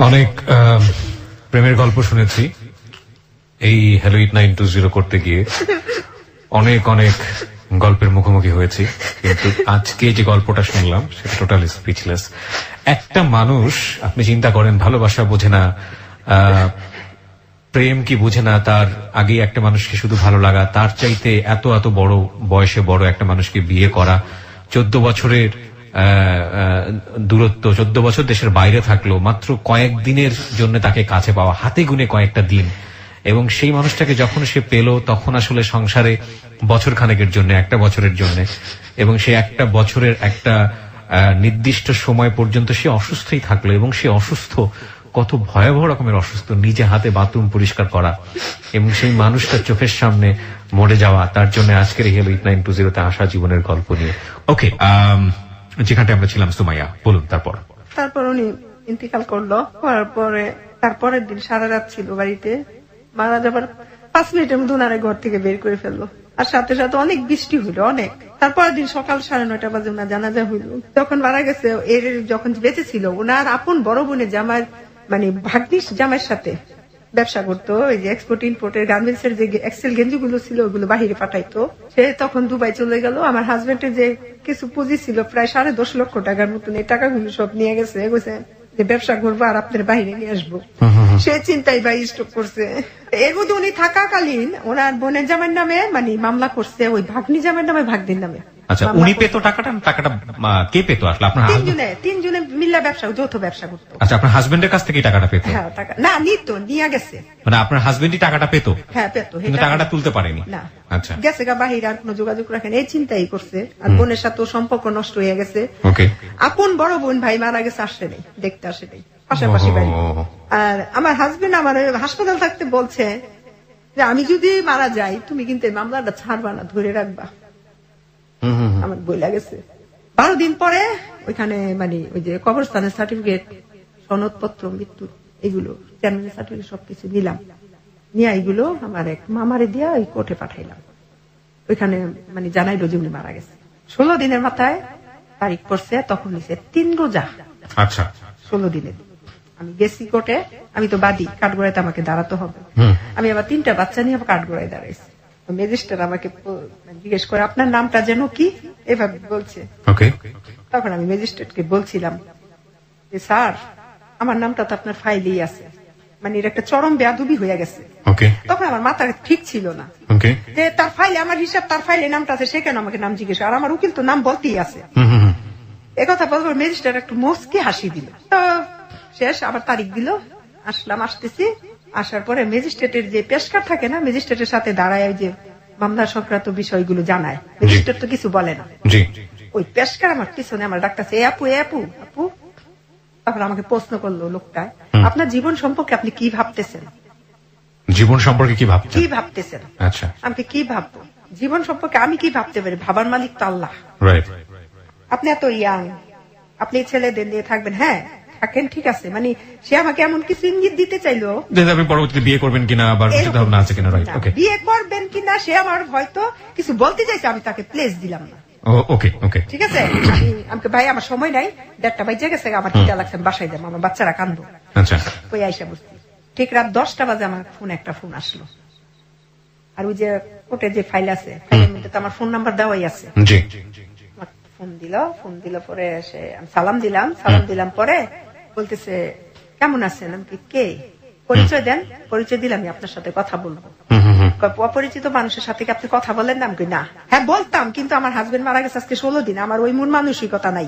অনেক প্রেমের গল্প শুনেছি এই হ্যালো 8920 করতে গিয়ে, অনেক গল্পের মুখোমুখি হয়েছি, কিন্তু আজকে যে গল্পটা শুনলাম সেটা টোটালি স্পিচলেস। একটা মানুষ আপনি চিন্তা করেন ভালোবাসা বোঝে না, প্রেম কি বুঝে না, তার আগে একটা মানুষকে শুধু ভালো লাগা, তার চাইতে এত এত বড় বয়সে বড় একটা মানুষকে বিয়ে করা, 14 বছরের দূরত্ব, 14 বছর দেশের বাইরে থাকলো, মাত্র কয়েকদিনের জন্য তাকে কাছে পাওয়া, হাতে গুনে কয়েকটা দিন, এবং সেই মানুষটাকে যখন সে পেল তখন আসলে সংসারে বছর খানেকের জন্য, একটা বছরের জন্য, এবং সে একটা বছরের একটা নির্দিষ্ট সময় পর্যন্ত সে অসুস্থই থাকলো, এবং সে অসুস্থ, কত ভয়াবহ রকমের অসুস্থ, নিজে হাতে বাথরুম পরিষ্কার করা, এবং সেই মানুষটার চোখের সামনে মরে যাওয়া, তার জন্য আজকের এই হলো 8920 তে আসা জীবনের গল্প নিয়ে। ওকে, যেখানটা আমরা ছিলাম, সুমাইয়া বলুন। তারপর উনি ইন্তিকাল করলো, করার পরে তারপরের দিন সারা রাত ছিল বাড়িতে। মারা যাবার 5 মিনিটের মধ্যে ওনারে ঘর থেকে বের করে ফেললো, আর সাথে সাথে অনেক বৃষ্টি হইলো, অনেক। তারপরের দিন সকাল 9:30 বাজে ওনার জানাজা হইলো। যখন মারা গেছে, এর যখন বেঁচে ছিল, ওনার আপন বড় বোনের জামাই, মানে ভাগ্নিস জামাইয়ের সাথে ব্যবসা করতো, ওই যে এক্সপোর্ট ইম্পোর্টের গার্মেন্টস এর যে এক্সেল গেঞ্জি গুলো ছিল ওগুলো বাহিরে পাঠাইতো। সে তখন দুবাই চলে গেল। আমার হাজবেন্ডের যে কিছু পুঁজি ছিল প্রায় 10.5 লক্ষ টাকার মতন, এই টাকাগুলো সব নিয়ে গেছে, যে ব্যবসা করবো আর আপনার বাহিরে নিয়ে আসবো। সে চিন্তায় ভাই স্টক করছে। এর মধ্যে উনি থাকাকালীন ওনার বোনের জামাইয়ের নামে মানে মামলা করছে, ওই ভাগ্নি জামাইয়ের নামে ভাগ্নির নামে। আচ্ছা, উনি পেতো টাকাটা কে পেতো আসলে? আপনার তিনজনে মিল্লা ব্যবসা, যৌথ ব্যবসা করতো। আচ্ছা, আপনার হাজবেন্ডের কাছ থেকে টাকাটা পেতো? হ্যাঁ, টাকা না নিত, নিয়ে গেছে। মানে আপনার হাজবেন্ডই টাকাটা পেতো? হ্যাঁ, পেতো, কিন্তু টাকাটা তুলতে পারেনি। না, আচ্ছা, গেছে গা বাহিরে, আর কোনো যোগাযোগ রাখেন, এই চিন্তাই করছে। আর বোনের সাথেও সম্পর্ক নষ্ট হয়ে গেছে। ওকে, আপন বড় বোন ভাই মারা গেছে, আসে নেই, দেখতে আসে নেই, পাশাপাশি বাড়ি। আর আমার হাজবেন্ড আমার হাসপাতাল থাকতে বলছে যে আমি যদি মারা যাই তুমি কিন্তু এই মামলাটা ছাড়বা না, ধরে রাখবা। আমার বই লাগেছে। 12 দিন পরে ওইখানে মানে ওই যে কবরস্থানের সার্টিফিকেট, সনদপত্র, মৃত্যু, এগুলো চেয়ারম্যানের সার্টিফিকেট সবকিছু নিলাম, নিয়ে এইগুলো আমার এক মামারে দিয়া ওই কোর্টে পাঠাইলাম। ওইখানে মানে জানাইলো যে উনি মারা গেছে। 16 দিনের মাথায় তারিখ পড়ছে, তখন নিছে 3 রোজা। আচ্ছা, 16 দিনের। আমি গেছি কোর্টে, আমি তো বাদী, কাঠগড়াইতে আমাকে দাঁড়াতে হবে। আমি আবার 3টা বাচ্চা নিয়ে কাঠগড়ায় দাঁড়াইছি। ম্যাজিস্ট্রেট আমাকে জিজ্ঞেস করে আপনার নামটা যেন কি, এভাবে বলছে। তখন আমি ম্যাজিস্ট্রেটকে বলছিলাম যে স্যার, আমার নামটা তো আপনার ফাইলেই আছে, মানে এর একটা চরম বেয়াদবি হয়ে গেছে। তখন আমার মাথা ঠিক ছিল না যে তার ফাইলে আমার হিসাব, তার ফাইলে নামটা আছে, সে কেন আমাকে নাম জিজ্ঞেস, আর আমার উকিল তো নাম বলতেই আছে। একথা বলবার ম্যাজিস্ট্রেট একটু মুচকি হাসি দিল। তো শেষ, আবার তারিখ দিল, আসলাম, আসতেছি। আসার পরে ম্যাজিস্ট্রেটের যে পেশকার থাকে না, ম্যাজিস্ট্রেটের সাথে দাঁড়ায় যে মামলা সংক্রান্ত বিষয়গুলো জানায়, ম্যাজিস্ট্রেট তো কিছু বলে না। ওই পেশকার আমার পিছনে আমার ডাক্তারছে, এ আপু, এ আপু, আপু। তখন আমাকে প্রশ্ন করলো লোকটা, আপনার জীবন সম্পর্কে আপনি কি ভাবতেছেন? জীবন সম্পর্কে কি ভাবতেছেন? আচ্ছা, আমি কি ভাববো? জীবন সম্পর্কে আমি কি ভাবতে পারি? ভাবার মালিক তো আল্লাহ। আপনি এত ইয়াং, আপনি ছেলেদের নিয়ে থাকবেন, হ্যাঁ থাকেন, ঠিক আছে, মানে সে আমাকে এমন কিছু ইঙ্গিত দিতে চাইলো যে আপনি পরবর্তীতে বিয়ে করবেন কিনা, বা আছে কিনা, বিয়ে করবেন কিনা, সে আমার হয়তো কিছু বলতে চাইছে, আমি তাকে প্লেস দিলাম না। ওকে, ঠিক আছে, আমাকে ভাই আমার সময় নাই, 1:30 বাজে গেছে, আমার খিদা লাগছে, আমি বাসায় যাবো, আমার বাচ্চারা কান্দবো। আচ্ছা, ওই আইসা বসছি। ঠিক রাত 10টা বাজে আমার একটা ফোন আসলো। আর ওই যে কোর্টে যে ফাইল আছে, ফাইলের মধ্যে তো আমার ফোন নাম্বার দেওয়াই আছে। ফোন দিল পরে সালাম দিলাম পরে বলতেছে কেমন আছেন? আমি কে? পরিচয় দেন। পরিচয় দিলে আমি আপনার সাথে কথা বলবো। অপরিচিত মানুষের সাথে কি আপনি কথা বলেন? নাম কি না? হ্যাঁ বলতাম, কিন্তু আমার হাজবেন্ড মারা গেছে আজকে 16 দিন, আমার ওই মন মানসিকতা নাই,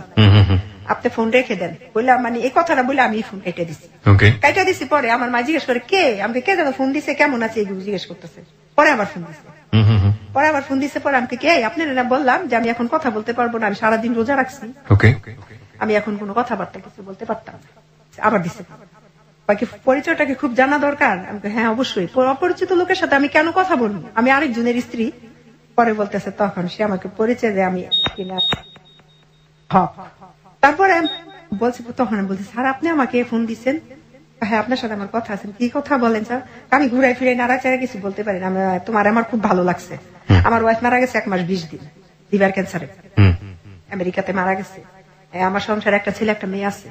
আপনি ফোন রেখে দেন বললাম, মানে এই কথাটা বলে আমি ফোন কেটে দিছি। পরে আমার মা জিজ্ঞেস করে কে? আমি কে যেন ফোন দিছে, কেমন আছে এগুলো জিজ্ঞেস করতেছে। পরে আবার ফোন দিছে, পরে আমি কে? আপনার না বললাম যে আমি এখন কথা বলতে পারবো না, আমি সারাদিন রোজা রাখছি, আমি এখন কোনো কথাবার্তা কিছু বলতে পারতাম। আবার দিছে, বাকি পরিচয়টাকে খুব জানা দরকার। আমি হ্যাঁ অবশ্যই, অপরিচিত লোকের সাথে আমি কেন কথা বলবো, আমি আরেকজনের স্ত্রী। পরে বলতেছে, তখন সে আমাকে পরিচয় দেয় আমি কিনা হক। তারপরে বলছি, তখন আমি বলছি স্যার আপনি আমাকে ফোন দিচ্ছেন? হ্যাঁ আপনার সাথে আমার কথা আছে। কি কথা বলেন স্যার? আমি ঘুরাই ফিরে নাড়াচাড়া কিছু বলতে পারি না। আমার খুব ভালো লাগছে, আমার ওয়াইফ মারা গেছে 1 মাস 20 দিন লিভার ক্যান্সারে, আমেরিকাতে মারা গেছে। আমার সংসারে একটা ছেলে একটা মেয়ে আছে।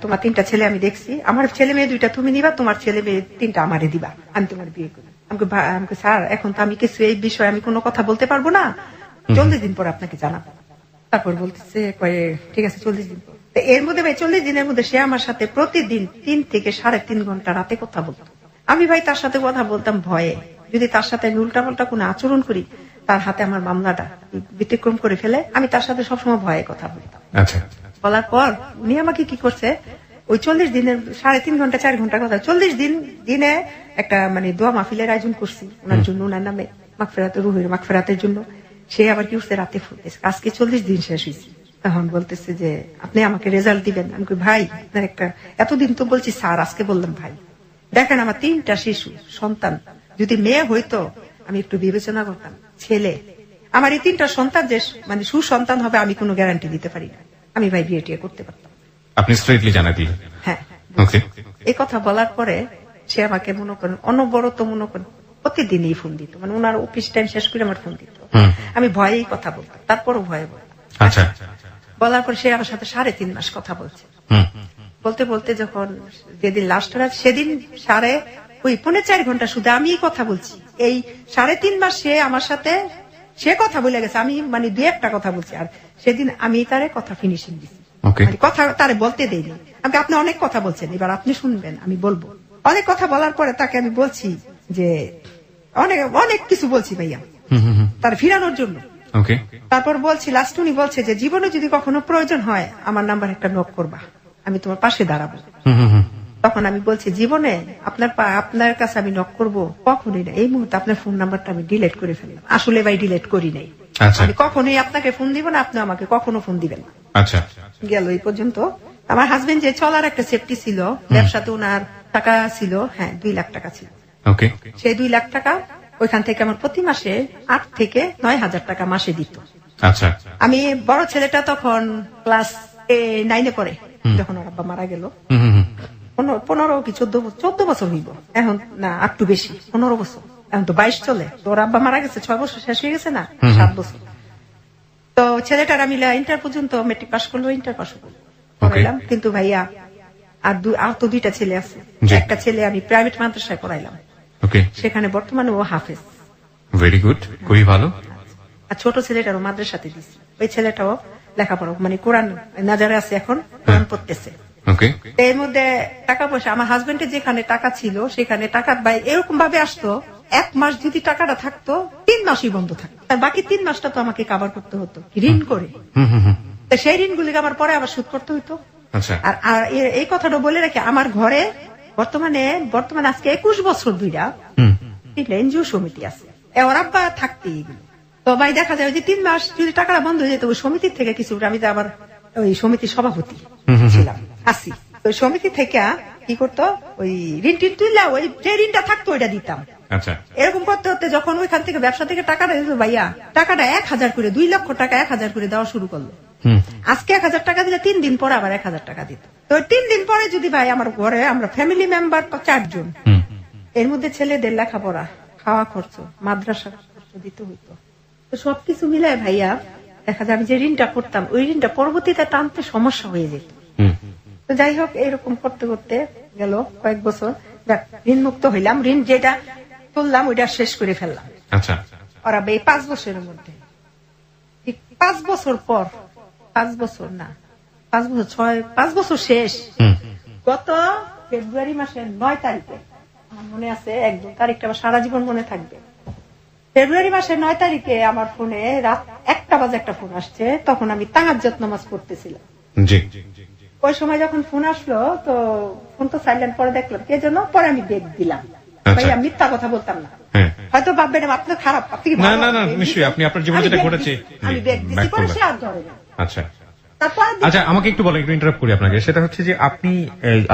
তোমার 3টা ছেলে আমি দেখছি, আমার ছেলে মেয়ে 2টা তুমি নিবা, তোমার ছেলে মেয়ে 3টা আমারে দিবা, আমি তোমার বিয়ে করি। আমাকে স্যার এখন তো আমি কিছু এই বিষয়ে আমি কোনো কথা বলতে পারবো না, 40 দিন পর আপনাকে জানাবো। তারপর বলতেছে ঠিক আছে 40 দিন পর। এর মধ্যে 40 দিনের মধ্যে সে আমার সাথে প্রতিদিন 3 থেকে 3.5 ঘন্টা রাতে কথা বলতো। আমি ভাই তার সাথে কথা বলতাম ভয়ে, যদি তার সাথে আমি উল্টাপাল্টা কোনো আচরণ করি তার হাতে আমার মামলাটা ব্যতিক্রম করে ফেলে, আমি তার সাথে সবসময় ভয়ে কথা বলতাম। আচ্ছা, বলার পর উনি আমাকে কি করছে, ওই 40 দিনের 3.5 ঘন্টা 4 ঘন্টা কথা, 40 দিনে একটা মানে দোয়া মাহফিলের আয়োজন করছি ওনার জন্য, ওনার নামে মাগফিরাতের রুহের মাগফিরাতের জন্য। সে আবার কি করছে, রাতে ফুটতেছে, আজকে 40 দিন শেষ হয়েছে। তখন বলতেছে যে আপনি আমাকে রেজাল্ট দিবেন। আমি কই ভাই আপনার একটা, এতদিন তো বলছি স্যার, আজকে বললাম ভাই। দেখেন আমার 3টা শিশু সন্তান, যদি মেয়ে হইতো আমি একটু বিবেচনা করতাম, ছেলে আমার এই 3টা সন্তান যে মানে সুসন্তান হবে আমি কোনো গ্যারান্টি দিতে পারি না। আমি ভাই বিয়ে টিয়ে করতে পারতাম। আপনি স্ট্রেটলি জানা দিলেন? হ্যাঁ। ওকে। এই কথা বলার পরে সে আমাকে মনে করেন অনবরত মনে করেন প্রতিদিনই ফোন দিত, মানে ওনার অফিস টাইম শেষ করে আমার ফোন দিত। আমি ভয়েই কথা বলতাম, তারপরও ভয়ে বলতাম। আচ্ছা। বলার পর সে আমার সাথে 3.5 মাস কথা বলছে। বলতে বলতে যখন যেদিন লাস্ট রাত, সেদিন ওই 4.5 ঘন্টা শুধু আমি কথা বলছি। এই 3.5 মাস সে আমার সাথে সে কথা বলে গেছে, আমি মানে 2-1টা কথা বলছি। আর সেদিন আমি তারে কথা ফিনিশিং দিচ্ছি, কথা তারে বলতে দেইনি। আপনি অনেক কথা বলছেন, এবার আপনি শুনবেন, আমি বলবো। অনেক কথা বলার পরে তাকে আমি বলছি যে অনেক অনেক কিছু বলছি ভাইয়া তার ফিরানোর জন্য। তারপর বলছি, লাস্ট উনি বলছে যে জীবনে যদি কখনো প্রয়োজন হয় আমার নাম্বার একটা নক করবা, আমি তোমার পাশে দাঁড়াবো। তখন আমি বলছি জীবনে আপনার কাছে আমি নক করবো কখনোই না, এই মুহূর্তে আপনার ফোন নাম্বারটা আমি ডিলিট করে ফেললাম। আসলে ভাই ডিলিট করি নাই, আমি কখনোই আপনাকে ফোন দিব না, আপনি আমাকে কখনো ফোন দিবেন না। আচ্ছা, গেল এই পর্যন্ত। আমার হাজবেন্ড যে চলার একটা সেফটি ছিল, ব্যবসাতে ওনার টাকা ছিল, হ্যাঁ 2 লাখ টাকা ছিল। সেই 2 লাখ টাকা ওইখান থেকে আমার প্রতি মাসে 8 থেকে 9,000 টাকা মাসে দিত। আচ্ছা। আমি বড় ছেলেটা তখন ক্লাস 9-এ পড়ে যখন ওর আব্বা মারা গেল। 15 কি 14 বছর হইব এখন, না একটু বেশি, 15 বছর। এখন তো 22 চলে। তোর আব্বা মারা গেছে 6 বছর শেষ হয়ে গেছে না, 7 বছর। তো ছেলেটারা মিলে ইন্টার পর্যন্ত মেট্রিক পাস করলো, ইন্টার পাস করাইলাম। কিন্তু ভাইয়া আর তো 2টা ছেলে আছে। একটা ছেলে আমি প্রাইভেট মাদ্রাসায় পড়াইলাম, সেখানে বর্তমানে ও হাফেজ। ভেরি গুড, খুবই ভালো। আর ছোট ছেলেটারও মাদ্রাসাতে দিচ্ছি, ওই ছেলেটাও লেখাপড়া মানে কোরআন নাজারে আছে, এখন কোরআন পড়তেছে। এর মধ্যে টাকা পয়সা আমার হাজবেন্ডের যেখানে টাকা ছিল সেখানে টাকা এরকম ভাবে আসতো, 1 মাস যদি টাকাটা থাকতো 3 মাসই বন্ধ থাকতো, আর বাকি 3 মাসটা তো আমাকে কাভার করতে হতো ঋণ করে। সেই ঋণগুলিকে আমার পরে আবার শোধ করতে হইতো। আর এই কথাটা বলে রাখি, আমার ঘরে বর্তমানে আজকে 21 বছর ধরে এনজিও সমিতি আছে, ওর আব্বা থাকতে এগুলো। তো ভাই দেখা যায় যে 3 মাস যদি টাকাটা বন্ধ হয়ে যেত, ওই সমিতির থেকে কিছু, আমি তো আবার ওই সমিতির সভাপতি ছিলাম, আসি। ওই সমিতি থেকে কি করতো, ওই ঋণ টিন তুললা, ওই যে ঋণটা থাকতো ওইটা দিতাম। এরকম করতে হতে যখন ওইখান থেকে ব্যবসা থেকে টাকাটা দিত ভাইয়া, টাকাটা 1,000 করে, 2 লক্ষ টাকা 1,000 করে দেওয়া শুরু করলো। আজকে 1,000 টাকা দিলে 3 দিন পরে আবার 1,000 টাকা দিত। তো 3 দিন পরে যদি ভাই আমার ঘরে আমরা ফ্যামিলি মেম্বার 4 জন, এর মধ্যে ছেলেদের লেখাপড়া, খাওয়া খরচ, মাদ্রাসা খরচ দিতে হইতো। তো সবকিছু মিলে ভাইয়া দেখা যায় আমি যে ঋণটা করতাম, ওই ঋণটা পরবর্তীতে টানতে সমস্যা হয়ে যেত। তো যাই হোক, এরকম করতে করতে গেল কয়েক বছর, ঋণ মুক্ত হইলাম। ঋণ যেটা তুললাম ওইটা শেষ করে ফেললাম। ওরা এই 5 বছরের মধ্যে, ঠিক 5 বছর পর, 5 বছর না, 5 বছর 5 বছর শেষ, গত ফেব্রুয়ারি মাসের 9 তারিখে, আমার মনে আছে, একদম তারিখটা আমার সারা জীবন মনে থাকবে। ফেব্রুয়ারি মাসের 9 তারিখে আমার ফোনে রাত 1টা বাজে একটা ফোন আসছে, তখন আমি তাহাজ্জুদ নামাজ পড়তেছিলাম। ওই সময় যখন ফোন আসলো, তো ফোন তো সাইলেন্ট, পরে দেখলাম কে যেন, পরে আমি বেগ দিলাম। ভাইয়া মিথ্যা কথা বলতাম না, হয়তো ভাববেন আপনি খারাপ, আপনি নিশ্চয়ই আপনি আপনার জীবনে যেটা ঘটেছে আমি বেগ দিচ্ছি, পরে সে আর ধরে না। আচ্ছা, আমাকে একটু বলেন, একটু ইন্টারাপ্ট করি আপনাকে। সেটা হচ্ছে যে আপনি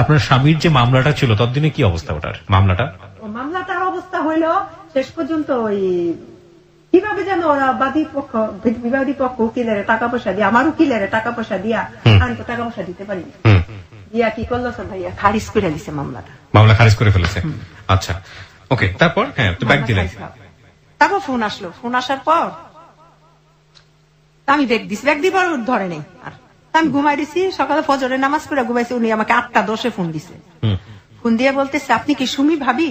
আপনার স্বামীর যে মামলাটা ছিল ততদিনে কি অবস্থা, ওটার মামলাটার অবস্থা হইলো শেষ পর্যন্ত ওই কিভাবে যেন ওরা বিবাদী পক্ষ উকিলের টাকা পয়সা দিয়ে, আমার উকিলের টাকা পয়সা দিয়া, আমি তো টাকা পয়সা দিতে পারিনি, দিয়া কি করলো ভাইয়া, খারিজ করে দিছে মামলা খারিজ করে ফেলেছে। আচ্ছা, ওকে, তারপর ব্যাগ দিলেন। তারপর ফোন আসলো, ফোন আসার পর আমি ব্যাগ দিছি, ব্যাগ দিয়ে ধরে নেই, আর আমি ঘুমাই দিছি। সকালে ফজরের নামাজ পড়ে ঘুমাইছি, উনি আমাকে 8টা 10-এ ফোন দিছে। ফোন দিয়ে বলতেছে আপনি কি সুমি ভাবি?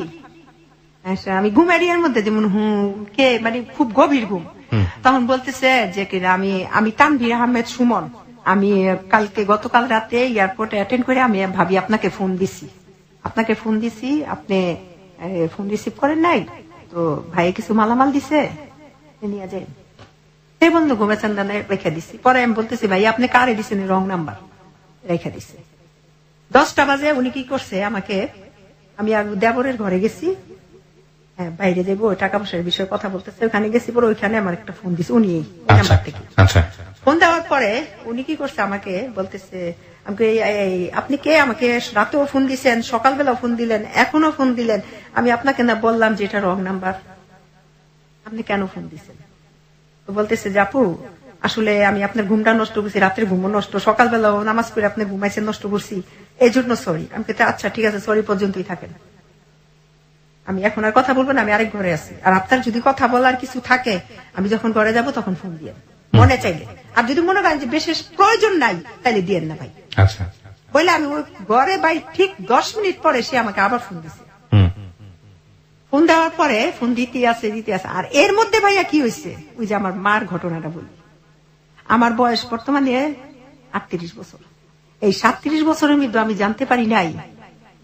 আমি ঘুমাইয়ের মধ্যে যেমন কে, মানে খুব গভীর ঘুম। তখন বলতেছে যে আমি তানভীর আহমেদ সুমন, আমি গতকাল রাতে এয়ারপোর্টে অ্যাটেন্ড করে আমি ভাবি আপনাকে ফোন দিছি, আপনি ফোন রিসিভ করেন নাই, তো ভাই কিছু মালামাল দিছে নিয়ে যাই। সেই বন্ধু ঘুমেছেন দানে রেখে দিছি। পরে আমি বলতেছি ভাই আপনি কারে দিচ্ছেন, রং নাম্বার রেখে দিছে। 10টা বাজে উনি কি করছে আমাকে, আমি দেবরের ঘরে গেছি, হ্যাঁ বাইরে যাবো ওই টাকা পয়সার বিষয়ে কথা বলতেছে, ওখানে গেছি পরে ওইখানে আমার একটা ফোন দিছে উনি নাম্বার থেকে। ফোন দেওয়ার পরে উনি কি করছে আমাকে বলতেছে আমাকে আপনি কে, আমাকে রাতেও ফোন দিচ্ছেন, সকালবেলাও ফোন দিলেন, এখনো ফোন দিলেন, আমি আপনাকে না বললাম যে এটা রং নাম্বার, আপনি কেন ফোন দিচ্ছেন? তো বলতেছে যে আপু আসলে আমি আপনার ঘুমটা নষ্ট করছি, রাত্রে ঘুমও নষ্ট, সকালবেলাও নামাজ পড়ে আপনি ঘুমাইছেন নষ্ট করছি, এই জন্য সরি। আমি বলতে আচ্ছা ঠিক আছে, সরি পর্যন্তই থাকেন, আমি এখন আর কথা বলবো না, আমি আরেক ঘরে আছি, আর আপনার যদি কথা বলার কিছু থাকে আমি যখন ঘরে যাব তখন ফোন দিয়ে মনে চাইলে, আর যদি মনে করেন যে বিশেষ প্রয়োজন নাই তাহলে দিয়েন না ভাই। আচ্ছা বলে আমি ওই ঘরে ভাই ঠিক 10 মিনিট পরে সে আমাকে আবার ফোন দিছে। ফোন দেওয়ার পরে ফোন দিতে আছে। আর এর মধ্যে ভাইয়া কি হয়েছে, ওই যে আমার মার ঘটনাটা বলি। আমার বয়স বর্তমানে 38 বছর। এই 37 বছরের মধ্যে আমি জানতে পারি নাই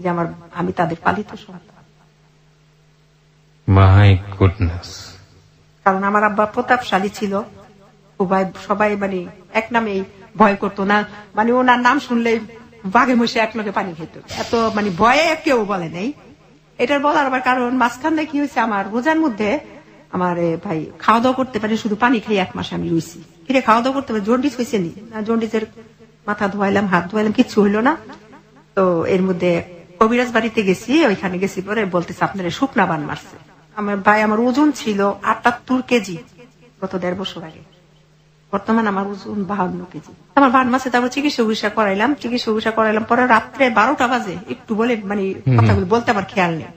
যে আমি তাদের পালিত সন্তান। My goodness. কারণ আমার আব্বা প্রতাপশালী ছিল, সবাই মানে এক নামে ভয় করতো না, মানে ওনার নাম শুনলে বাঘে মশে এক লোকে পানি খেত, এত মানে ভয়ে কেউ বলে নাই। এটার বলার আবার কারণ মাঝখানে কি হয়েছে, আমার রোজার মধ্যে আমার ভাই খাওয়া দাওয়া করতে পারে, শুধু পানি খাই 1 মাস আমি রয়েছি। কিরে খাওয়া দাওয়া করতে পারে, জন্ডিস হয়েছে নি? জন্ডিসের মাথা ধোয়াইলাম, হাত ধোয়াইলাম, কিচ্ছু হইলো না। তো এর মধ্যে কবিরাজ বাড়িতে গেছি, ওইখানে গেছি পরে বলতেছে আপনার শুকনা বান মারছে। আমার ভাই আমার ওজন ছিল 78 কেজি গত 1.5 বছর আগে, বর্তমান আমার ওজন 52 কেজি। আমার বান মাসে তারপর চিকিৎসা করাইলাম পরে রাত্রে 12টা বাজে, একটু বলে মানে কথাগুলো বলতে আমার খেয়াল নেই,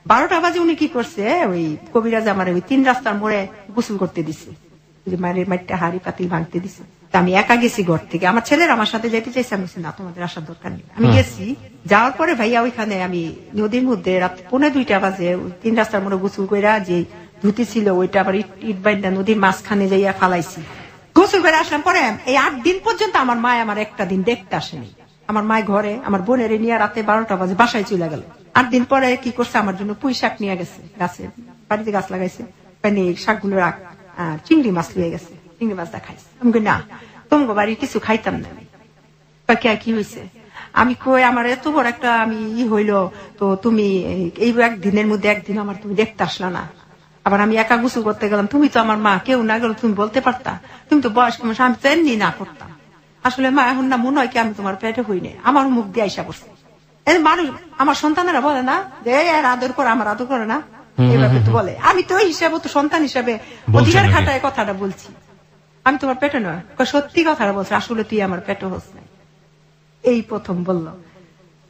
12টা বাজে উনি কি করছে, ওই কবিরাজ আমার ওই 3 রাস্তার মোড়ে গোসল করতে দিছে, মায়ের মাটিটা হাড়ি পাতিল ভাঙতে দিছে। আমি একা গেছি ঘর থেকে, আমার ছেলের আমার সাথে যেতে চাইছে, আমি না তোমাদের আসার দরকার নেই। আমি গেছি, যাওয়ার পরে ভাইয়া ওইখানে আমি নদীর মধ্যে রাত 1:45 বাজে 3 রাস্তার মোড়ে গোসল কইরা যে ধুতি ছিল ওইটা আবার ইট বাইন্দা নদীর মাঝখানে যাইয়া ফালাইছি, গোসল করে আসলাম। পরে এই 8 দিন পর্যন্ত আমার মা আমার একটা দিন দেখতে আসেনি। আমার মা ঘরে আমার বোনের নিয়ে রাতে 12টা বাজে বাসায় চলে গেল। 8 দিন পরে কি করছে, আমার জন্য পুঁই শাক নিয়ে গেছে, গাছে বাড়িতে গাছ লাগাইছে, শাকগুলো রাখ, আর চিংড়ি মাছ লিয়ে গেছে, চিংড়ি মাছটা খাইছে। আমি না তোমার বাড়ি কিছু খাইতাম না। আমি কি হয়েছে, আমি কই আমার এত বড় একটা আমি হইলো, তো তুমি এই একদিনের মধ্যে একদিন আমার তুমি দেখতে আসলা না, আবার আমি একা গোসল করতে গেলাম, তুমি তো আমার মা, কেউ না গেল তুমি বলতে পারতা, তুমি তো বয়স্ক মানুষ, আমি তো এমনি না করতাম। আসলে মা এখন না মনে হয় কি আমি তোমার পেটে হই না, আমার মুখ দিয়ে আইসা পড়ছে। মানুষ আমার সন্তানেরা বলে না যে এর আদর করে, আমার আদর করে না, এইভাবে তো বলে। আমি তো ওই হিসাবে তো সন্তান হিসাবে অধিকার খাটায় কথাটা বলছি, আমি তোমার পেটে নয়, সত্যি কথাটা বলছে, আসলে তুই আমার পেটে হোস নাই। এই প্রথম বললো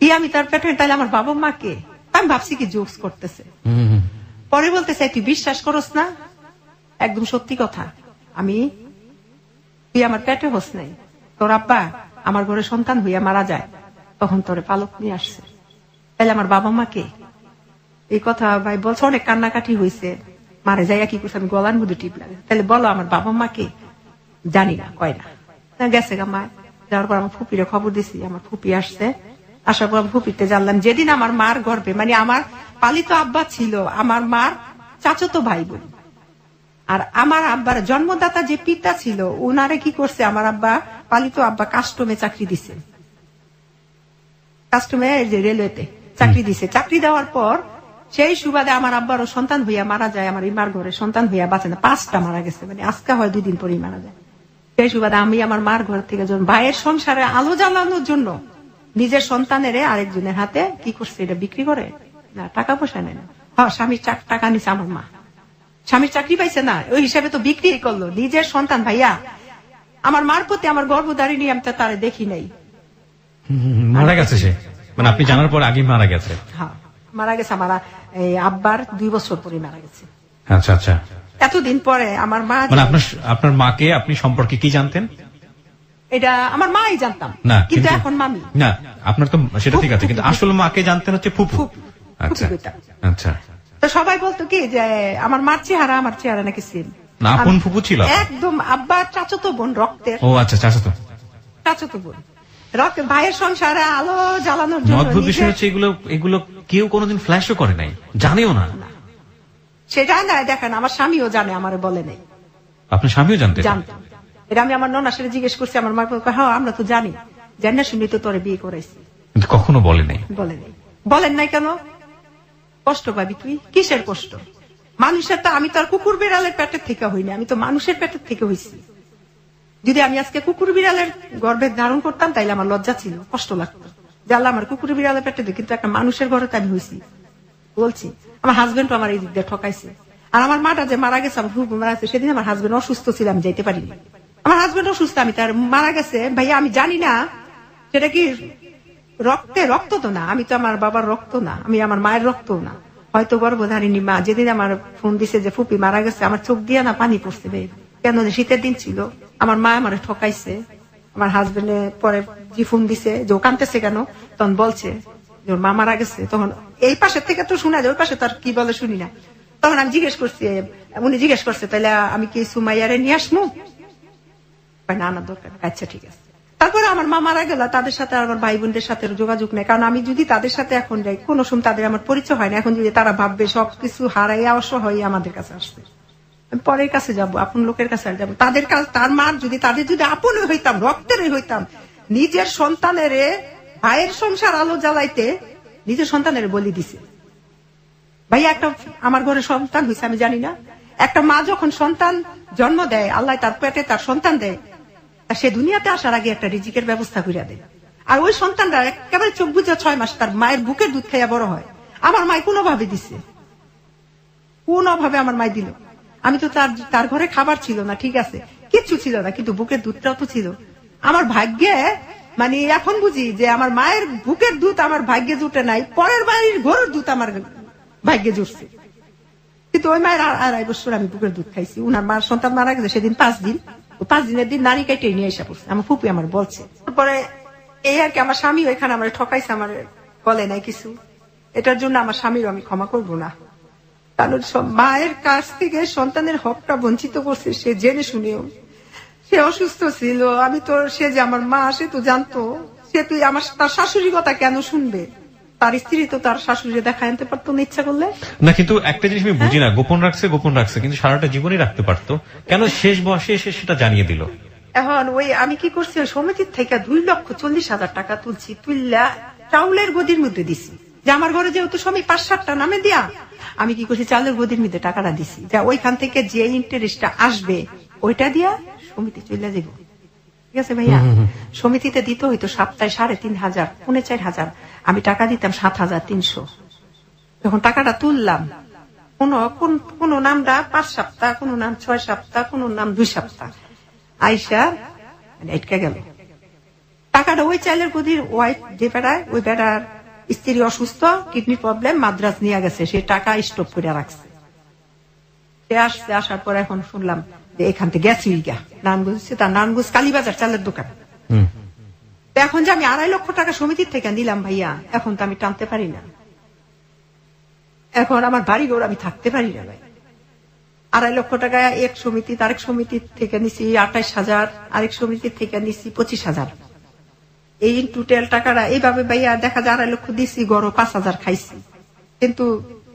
কি আমি তার পেটে, তাহলে আমার বাবা মাকে, আমি ভাবছি কি জোকস করতেছে। পরে বলতেছে তুই বিশ্বাস করস না, একদম সত্যি কথা, তুই আমার পেটে হোস নাই, তোর আব্বা আমার ঘরে সন্তান হইয়া মারা যায়, তখন তোরে পালক নিয়ে আসছে, তাহলে আমার বাবা মাকে। এই কথা ভাই বলছে, অনেক কান্নাকাটি হয়েছে, মারে যাইয়া কি করছে, আমি গলার মধ্যে টিপ লাগে, তাহলে বলো আমার বাবা মাকে। জানি না, কয় না, গেছে গা মায়। যাওয়ার পর আমার ফুপিরে খবর দিছি, আমার ফুপি আসছে, আসার পর ফুপিতে জানলাম যেদিন আমার মার গর্ভে, মানে আমার পালিত আব্বা ছিল আমার মার চাচাতো ভাই বোন, আর আমার আব্বার জন্মদাতা যে পিতা ছিল ওনারে কি করছে, আমার আব্বা পালিত আব্বা কাস্টমে চাকরি দিছে, কাস্টমে রেলওয়েতে চাকরি দিছে। চাকরি দেওয়ার পর সেই সুবাদে আমার আব্বারও সন্তান হইয়া মারা যায়, আমার ইমার ঘরে সন্তান হইয়া বাঁচে না, 5টা মারা গেছে, মানে আজকে হয় 2 দিন পরেই মারা যায়। সেই সুবাদে আমি আমার মার ঘর থেকে যখন ভাইয়ের সংসারে আলো জ্বালানোর জন্য নিজের সন্তানের আরেকজনের হাতে কি করছে, এটা বিক্রি করে না, টাকা পয়সা নেয় না, স্বামীর টাকা নিছে আমার মা, স্বামীর চাকরি পাইছে না, ওই হিসাবে তো বিক্রি করলো নিজের সন্তান। ভাইয়া আমার মার প্রতি আমার গর্ভধারিণী আমি তো তারে দেখি নাই, মারা গেছে সে, মানে আপনি জানার পর আগে মারা গেছে। হ্যাঁ মারা গেছে, আমার আব্বার 2 বছর পরে মারা গেছে। আচ্ছা আচ্ছা, এতদিন পরে আমার মা, মানে আপনার মাকে আপনি সম্পর্কে কি জানতেন? এটা আমার মাই জানতাম না, কিন্তু এখন মামি না, আপনার তো সেটা ঠিক আছে, কিন্তু আসল মাকে জানতেন হচ্ছে ফুফু। আচ্ছা আচ্ছা, তো সবাই বলতো কি যে আমার মার চেহারা আমার চেহারা নাকি সেম না, কোন ফুফু ছিল? একদম আব্বার চাচাতো বোন রক্তের। ও আচ্ছা, চাচাতো বোন। ভাইয়ের সংসারে আলো জ্বালানোর জন্য। অদ্ভুত বিষয় হচ্ছে এগুলো কেউ কোনোদিন ফ্ল্যাশও করে নাই, জানেও না। সে জানে না, দেখেন আমার স্বামীও জানে, আমারে বলে নাই। আপনার স্বামীও জানতেন? জানতাম। এটা আমি আমার ননার সাথে জিজ্ঞেস করছি, আমার মা হ্যাঁ আমরা তো জানি, জানি না শুনি তো তোরে বিয়ে করাইছি। কিন্তু কখনো বলে নাই। বলে নাই। বলেন নাই কেন? কষ্ট পাবি তুই। কিসের কষ্ট? মানুষের তো, আমি তো আর কুকুর বিড়ালের পেটের থেকে হইনি, আমি তো মানুষের পেটের থেকে হইছি। যদি আমি আজকে কুকুর বিড়ালের গর্ভে ধারণ করতাম তাইলে আমার লজ্জা ছিল, কষ্ট লাগতো, জানলা আমার কুকুর বিড়ালের পেটে, কিন্তু একটা মানুষের ঘরে তো আমি হইছি। বলছি আমার হাজবেন্ড আমার এই দিক দিয়ে ঠকাইছে। আর আমার মাটা যে মারা গেছে, আমার ফুফু মারা গেছে, সেদিন আমার হাজবেন্ড অসুস্থ ছিল, আমি যাইতে পারিনি। আমার হাজবেন্ড অসুস্থ, আমি তার মারা গেছে ভাইয়া, আমি জানি না সেটা কি রক্ত তো না, আমি তো আমার বাবার রক্ত না, আমি আমার মায়ের রক্ত না, হয়তো গর্ভধারিণী মা। যেদিন আমার ফোন দিছে যে ফুপি মারা গেছে, আমার চোখ দিয়ে না পানি পড়ছে ভাই। কেন? শীতের দিন ছিল, আমার মা আমার ঠকাইছে। আমার হাজবেন্ডে পরে যে ফোন দিছে যে ও কাঁদতেছে কেন, তখন বলছে যে ওর মা মারা গেছে। তখন এই পাশের থেকে তো শোনা যায়, ওই পাশে তো আর কি বলে শুনি না। তখন আমি জিজ্ঞেস করছি, উনি জিজ্ঞেস করছে তাহলে আমি কি সুমাইয়ারে নিয়ে আসমু? না না দরকার, আচ্ছা ঠিক আছে। তারপরে আমার মা মারা গেল, তাদের সাথে আমার ভাই বোনদের সাথে যোগাযোগ নেই, কারণ আমি যদি তাদের সাথে এখন যাই, কোন সময় তাদের আমার পরিচয় হয় না। এখন যদি তারা ভাববে সবকিছু হারাইয়া অসহায় আমাদের কাছে আসছে, আমি পরের কাছে যাব, আপন লোকের কাছে আর যাবো। তাদের কাছে, তার মার যদি, তাদের যদি আপন হইতাম, রক্তেরই হইতাম, নিজের সন্তানের ভাইয়ের সংসার আলো জ্বালাইতে নিজের সন্তানের বলি দিছে। ভাইয়া একটা আমার ঘরে সন্তান হয়েছে, আমি জানি না। একটা মা যখন সন্তান জন্ম দেয়, আল্লাহ তার পেটে তার সন্তান দেয়, সে দুনিয়াতে আসার আগে একটা রিজিকের ব্যবস্থা করে দেয়। আর ওই সন্তানরা একেবারে চোখ বুঝে 6 মাস তার মায়ের বুকের দুধ খাইয়া বড় হয়। আমার মায় কোনোভাবে দিছে, কোনোভাবে আমার মায় দিল। আমি তো তার ঘরে খাবার ছিল না, ঠিক আছে, কিচ্ছু ছিল না, কিন্তু বুকের দুধটাও তো ছিল। আমার ভাগ্যে, মানে এখন বুঝি যে আমার মায়ের বুকের দুধ আমার ভাগ্যে জুটে নাই, পরের বাড়ির ঘরের দুধ আমার ভাগ্যে জুটছে। কিন্তু ওই মায়ের 2.5 বছর আমি বুকের দুধ খাইছি। উনার মার সন্তান মারা গেছে সেদিন 5 দিন, 5 দিনের দিন নারী কাইটে নিয়ে এসে পড়ছে, আমার ফুপি আমার বলছে। তারপরে এই আর কি, আমার স্বামী ওইখানে আমার ঠকাইছে, আমার বলে নাই কিছু। এটার জন্য আমার স্বামীর আমি ক্ষমা করব না, কারণ মায়ের কাছ থেকে সন্তানের হকটা বঞ্চিত করছে সে জেনে শুনেও। সে অসুস্থ ছিল, আমি তো, সে যে আমার মা সে তো জানতো, সে তুই আমার তার শাশুড়ি কথা কেন শুনবে? তার স্ত্রী তো তার শাশুড়ি দেখা আনতে পারতো না ইচ্ছা করলে না। কিন্তু একটা জিনিস আমি বুঝি না, গোপন রাখছে কিন্তু সারাটা জীবনই রাখতে পারতো, কেন শেষ বয়সে এসে সেটা জানিয়ে দিল? এখন ওই আমি কি করছি, ওই সমিতির থেকে 2,40,000 টাকা তুলছি, তুললা চাউলের গদির মধ্যে দিছি, যে আমার ঘরে যেহেতু স্বামী 5-7টা নামে দিয়া, আমি কি করছি চাউলের গদির মধ্যে টাকাটা দিছি, যা ওইখান থেকে যে ইন্টারেস্টটা আসবে ওইটা দিয়া সমিতি চলে যাব। ঠিক আছে ভাইয়া? সমিতিতে দিতে হইতো সপ্তাহে 3,500, 4,500, আমি টাকা দিতাম 7,300। যখন টাকাটা তুললাম, কোন নামটা 5 সপ্তাহ, কোন নাম 6 সপ্তাহ, কোন নাম 2 সপ্তাহ আইসা আটকে গেল টাকাটা। ওই চাইলের গদির ওয়াইফ যে বেড়ায়, ওই বেড়ার স্ত্রী অসুস্থ, কিডনির প্রবলেম, মাদ্রাজ নিয়ে গেছে, সে টাকা স্টপ করে রাখছে। সে আসছে, আসার পর এখন শুনলাম যে এখান থেকে গেছে নারায়ণগঞ্জ, তার নারায়ণগঞ্জ কালীবাজার চালের দোকান। এখন যে আমি 2.5 লক্ষ টাকা সমিতির থেকে নিলাম ভাইয়া, এখন তো আমি টানতে পারি না। এখন আমার বাড়ি ঘর আমি থাকতে পারি না ভাই। 2.5 লক্ষ টাকা এক সমিতি, আরেক সমিতির থেকে নিছি 28,000, আরেক সমিতির থেকে নিছি 25,000। এই টোটাল টাকাটা এইভাবে ভাইয়া দেখা যায় 2.5 লক্ষ দিছি, গড় 5,000 খাইছি। কিন্তু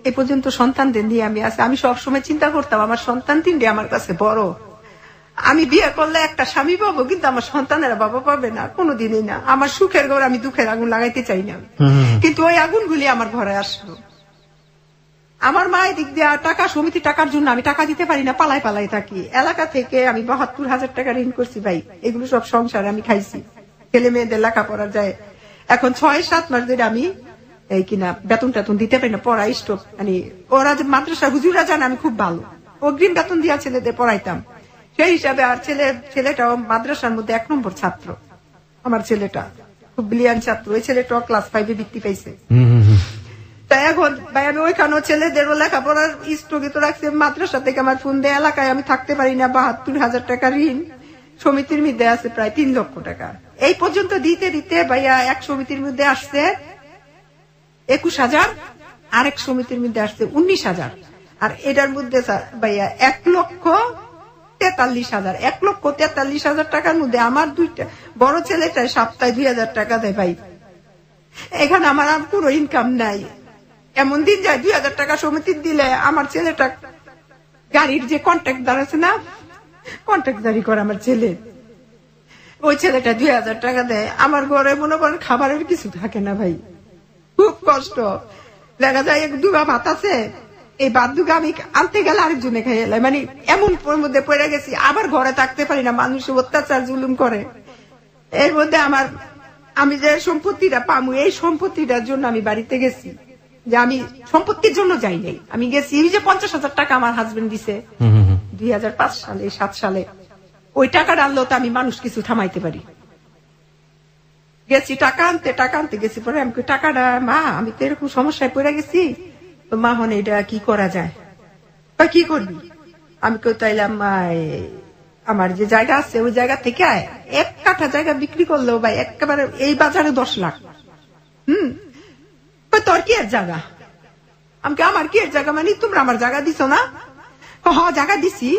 এ পর্যন্ত সন্তানদের নিয়ে আমি আছি। আমি সবসময় চিন্তা করতাম আমার সন্তান 3টে আমার কাছে বড়, আমি বিয়ে করলে একটা স্বামী পাবো, কিন্তু আমার সন্তানেরা বাবা পাবে না, কোনোদিনই না। আমার সুখের ঘর আমি দুঃখের আগুন লাগাইতে চাই না, কিন্তু ওই আগুনগুলি আমার ঘরে আসলো। আমার মায়ের দিক দিয়ে টাকা, সমিতি টাকার জন্য আমি টাকা দিতে পারি না, পালাই পালাই থাকি। এলাকা থেকে আমি 72,000 টাকা ঋণ করছি ভাই, এগুলো সব সংসারে আমি খাইছি, ছেলে মেয়েদের লেখাপড়া যায়। এখন 6-7 মাস ধরে আমি এই কিনা বেতন টেতন দিতে পারি না, পড়াই স্টপ। মানে ওরা যে মাদ্রাসা হুজুরা জানে আমি খুব ভালো, অগ্রিম বেতন দিয়া ছেলেদের পড়াইতাম, সেই হিসাবে। আর ছেলেটাও মাদ্রাসার মধ্যে 1 নম্বর ছাত্র, আমার ছেলেটা খুব ব্রিলিয়ান্ট ছাত্র। ওই ছেলেটাও ক্লাস 5-এ বৃত্তি পাইছে। তাই এখন ভাই আমি ওইখানেও ছেলেদেরও লেখাপড়ার স্থগিত রাখছি। মাদ্রাসা থেকে আমার ফোন দেয়, এলাকায় আমি থাকতে পারি না, 72,000 টাকা ঋণ সমিতির মধ্যে আছে, প্রায় 3 লক্ষ টাকা। এই পর্যন্ত দিতে দিতে ভাইয়া এক সমিতির মধ্যে আসছে 21,000, আরেক সমিতির মধ্যে আসছে 19,000, আর এটার মধ্যে ভাইয়া 1,00,000 43,000, 1,43,000 টাকার মধ্যে আমার দুইটা বড় ছেলেটা সপ্তাহে 2,000 টাকা দেয় ভাই। এখানে আমার আর পুরো ইনকাম নাই। এমন দিন যায় 2,000 টাকা সমিতি দিলে আমার ছেলেটা গাড়ির যে কন্ট্রাক্টদার আছে না, কন্ট্রাক্টদারি করে আমার ছেলে, ওই ছেলেটা 2,000 টাকা দেয়। আমার ঘরে মনে করেন খাবারের কিছু থাকে না ভাই, খুব কষ্ট। দেখা যায় 1 দুগা ভাত আছে, এই ভাত দুগা আমি আনতে গেলে আরেকজনে খাই এলাই, মানে এমন মধ্যে পড়ে গেছি। আবার ঘরে থাকতে পারি না, মানুষ অত্যাচার জুলুম করে। এর মধ্যে আমি যে সম্পত্তিটা পামু, এই সম্পত্তিটার জন্য আমি বাড়িতে গেছি, যে আমি সম্পত্তির জন্য যাই নাই, আমি গেছি এই যে 50,000 টাকা আমার হাজবেন্ড দিছে 2005 সালে 7 সালে, ওই টাকাটা আনলেও তো আমি মানুষ কিছু থামাইতে পারি। গেছি টাকা আনতে গেছি, পরে আমি টাকাটা মা আমি তো এরকম সমস্যায় পড়ে গেছি, তো মা হন এটা কি করা যায়, কি করবি? আমি তাইলাম আমার যে জায়গা আছে ওই জায়গা থেকে 1 কাঠা জায়গা বিক্রি করলেও ভাই একেবারে এই বাজারে 10 লাখ। তোর কি এর জায়গা? আমার কি এর জায়গা, মানে তোমরা আমার জায়গা দিছো না? জায়গা দিছি,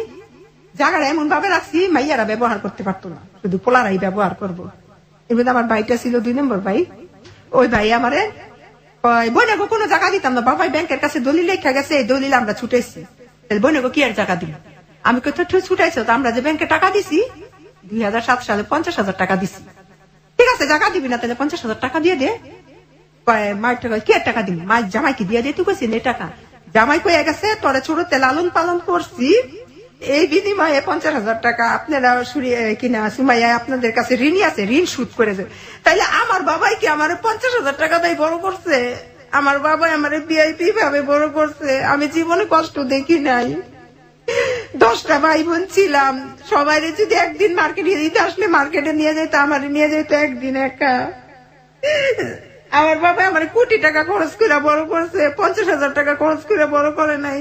জায়গাটা এমন ভাবে রাখছি মাইয়ারা ব্যবহার করতে পারতো না, শুধু পোলারাই ব্যবহার করবো। এর মধ্যে আমার ভাইটা ছিল 2 নম্বর ভাই, ওই ভাই আমারে বইনাগো কোনো জায়গা দিতাম না, বাবাই ব্যাংকের কাছে দলিল লেখা গেছে, এই দলিল আমরা ছুটেছি, বইনাগো কি আর জায়গা দিল? আমি কোথাও ছুটাইছো, তো আমরা যে ব্যাংকে টাকা দিছি 2007 সালে 50,000 টাকা দিছি, ঠিক আছে জায়গা দিবি না তাহলে 50,000 টাকা দিয়ে দে। মায়ের টাকা কি আর টাকা দিবি, মায়ের জামাইকে দিয়ে দে, তুই কইছি এই টাকা জামাই কয়ে গেছে তোরে ছোটতে লালন পালন করছি, এই বিনিময়ে 50,000 টাকা আপনারা কিনা সুমাইয়া আপনাদের কাছে ঋণী আছে, ঋণ সুদ করে দেবে। তাইলে আমার বাবাই কি আমার 50,000 টাকা তাই বড় করছে? আমার বাবাই আমার ভিআইপি ভাবে বড় করছে, আমি জীবনে কষ্ট দেখি নাই। 10টা ভাই বোন ছিলাম, সবাই যদি একদিন মার্কেটে দিতে আসলে মার্কেটে নিয়ে যেত, আমার নিয়ে যেত একদিন একা। আমার বাবা আমার কোটি টাকা খরচ করে বড় করছে, 50,000 টাকা খরচ করে বড় করে নাই।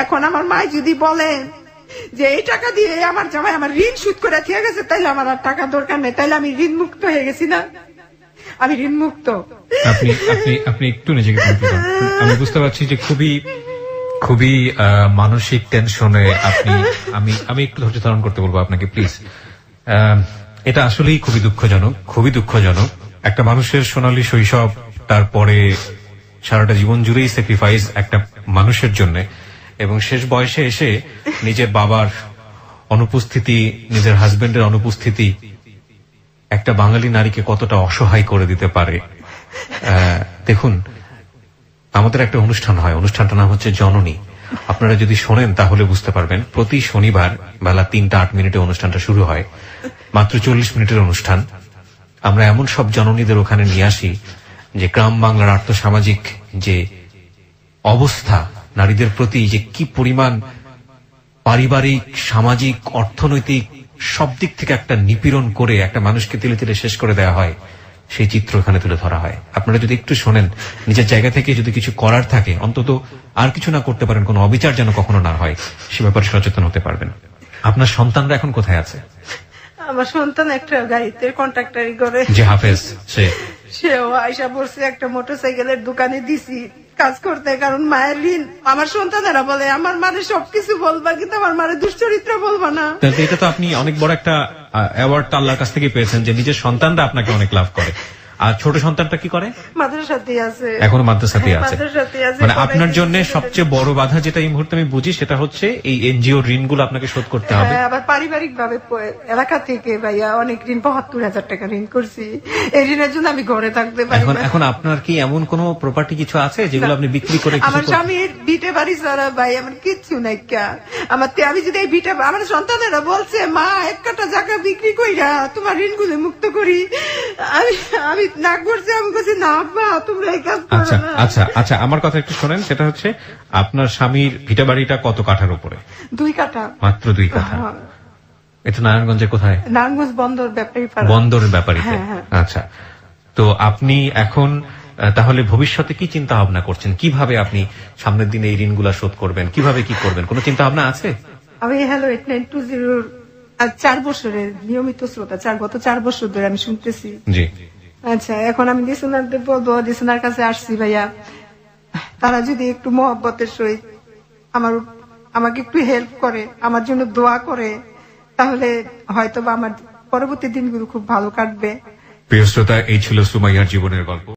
এখন আমার মা যদি বলে যে এই টাকা দিয়ে আমার জামাই আমার ঋণ সুদ করে দিয়ে গেছে, তাইলে আমার আর টাকা দরকার নেই, তাইলে আমি ঋণ মুক্ত হয়ে গেছি না? আমি ঋণ মুক্ত। আপনি একটু নিজেকে আমি বুঝতে পারছি যে খুবই মানসিক টেনশনে আপনি। আমি একটু ধৈর্য ধারণ করতে বলবো আপনাকে প্লিজ। এটা আসলেই খুবই দুঃখজনক। একটা মানুষের সোনালী শৈশব, তারপরে সারাটা জীবন জুড়েই স্যাক্রিফাইস একটা মানুষের জন্য, এবং শেষ বয়সে এসে নিজের বাবার অনুপস্থিতি, নিজের হাজবেন্ডের অনুপস্থিতি একটা বাঙালি নারীকে কতটা অসহায় করে দিতে পারে। দেখুন, আমাদের একটা অনুষ্ঠান হয়, অনুষ্ঠানটার নাম হচ্ছে জননী। আপনারা যদি শোনেন তাহলে বুঝতে পারবেন। প্রতি শনিবার বেলা 3টা 8 মিনিটে অনুষ্ঠানটা শুরু হয়, মাত্র 40 মিনিটের অনুষ্ঠান। আমরা এমন সব জননীদের ওখানে নিয়ে আসি যে গ্রাম বাংলার আর্থসামাজিক যে অবস্থা, নারীদের প্রতি যে কি পরিমাণ পারিবারিক, সামাজিক, অর্থনৈতিক সব দিক থেকে একটা নিপীড়ন করে একটা মানুষকে তিলে তিলে শেষ করে দেওয়া হয়, সেই চিত্র এখানে তুলে ধরা হয়। আপনারা যদি একটু শোনেন, নিজের জায়গা থেকে যদি কিছু করার থাকে, অন্তত আর কিছু না করতে পারেন, কোনো অবিচার যেন কখনো না হয়, সে ব্যাপারে সচেতন হতে পারবেন। আপনার সন্তানরা এখন কোথায় আছে? আমার সন্তান একটা গাড়িতে কন্ট্রাক্টরি করে, যে হাফেজ, সেও আয়সা পড়ছে একটা মোটরসাইকেলের দোকানে দিছি কাজ করতে, কারণ মায়ের ঋণ। আমার সন্তানেরা বলে আমার মারে সবকিছু বলবা, কিন্তু আমার মারে দুশ্চরিত্র বলবা না। এটা তো আপনি অনেক বড় একটা অ্যাওয়ার্ড আল্লাহর কাছ থেকে পেয়েছেন যে নিজের সন্তানরা আপনাকে অনেক লাভ করে। আর ছোট সন্তানটা কি করে? মাদ্রাসাতেই আছে, এখনো মাদ্রাসাতেই আছে। মানে আপনার জন্য সবচেয়ে বড় বাধা যেটা এই মুহূর্তে আমি বুঝি, সেটা হচ্ছে এই এনজিও ঋণগুলো আপনাকে শোধ করতে হবে। আবার পারিবারিক ভাবে এলাকা থেকে ভাইয়া অনেক ঋণ, 72,000 টাকা ঋণ করছি, এই ঋণের জন্য আমি ঘরে থাকতে পারি। এখন আপনার কি এমন কোন প্রপার্টি কিছু আছে যেগুলো আপনি বিক্রি করে? আমার স্বামীর ভিটে বাড়ি ছাড়া ভাই আমার কিচ্ছু নাই। আমি যদি এই ভিটে, আমার সন্তানেরা বলছে মা 1 কাঠা জায়গা বিক্রি কইরা তোমার ঋণগুলো মুক্ত করি, আমি না করছি, আমি বলছি না আব্বা তোমরা এই কাজ করো না। আচ্ছা, আমার কথা একটু শোনেন। সেটা হচ্ছে আপনার স্বামীর ভিটা বাড়িটা কত কাঠার উপরে? 2 কাঠা। মাত্র 2 কাঠা। এটা নারায়ণগঞ্জে কোথায়? নারায়ণগঞ্জ বন্দর ব্যাপারী। বন্দরের ব্যাপারীতে। আচ্ছা, তো আপনি এখন তাহলে ভবিষ্যতে কি চিন্তা ভাবনা করছেন? কিভাবে আপনি সামনের দিনে এই ঋণগুলা শোধ করবেন? কিভাবে কি করবেন? কোন চিন্তা ভাবনা আছে? আমি হ্যালো 8920 4 বছরের নিয়মিত শ্রোতা, গত 4 বছর ধরে আমি শুনতেছি। জি। আচ্ছা, এখন আমি লিসনারদের বলবো, লিসনার কাছে আসছি ভাইয়া, তারা যদি একটু মহব্বতের সহিত আমাকে একটু হেল্প করে, আমার জন্য দোয়া করে, তাহলে হয়তো বা আমার পরবর্তী দিনগুলো খুব ভালো কাটবে। প্রিয় শ্রোতা, এই ছিল সুমাইয়ার জীবনের গল্প।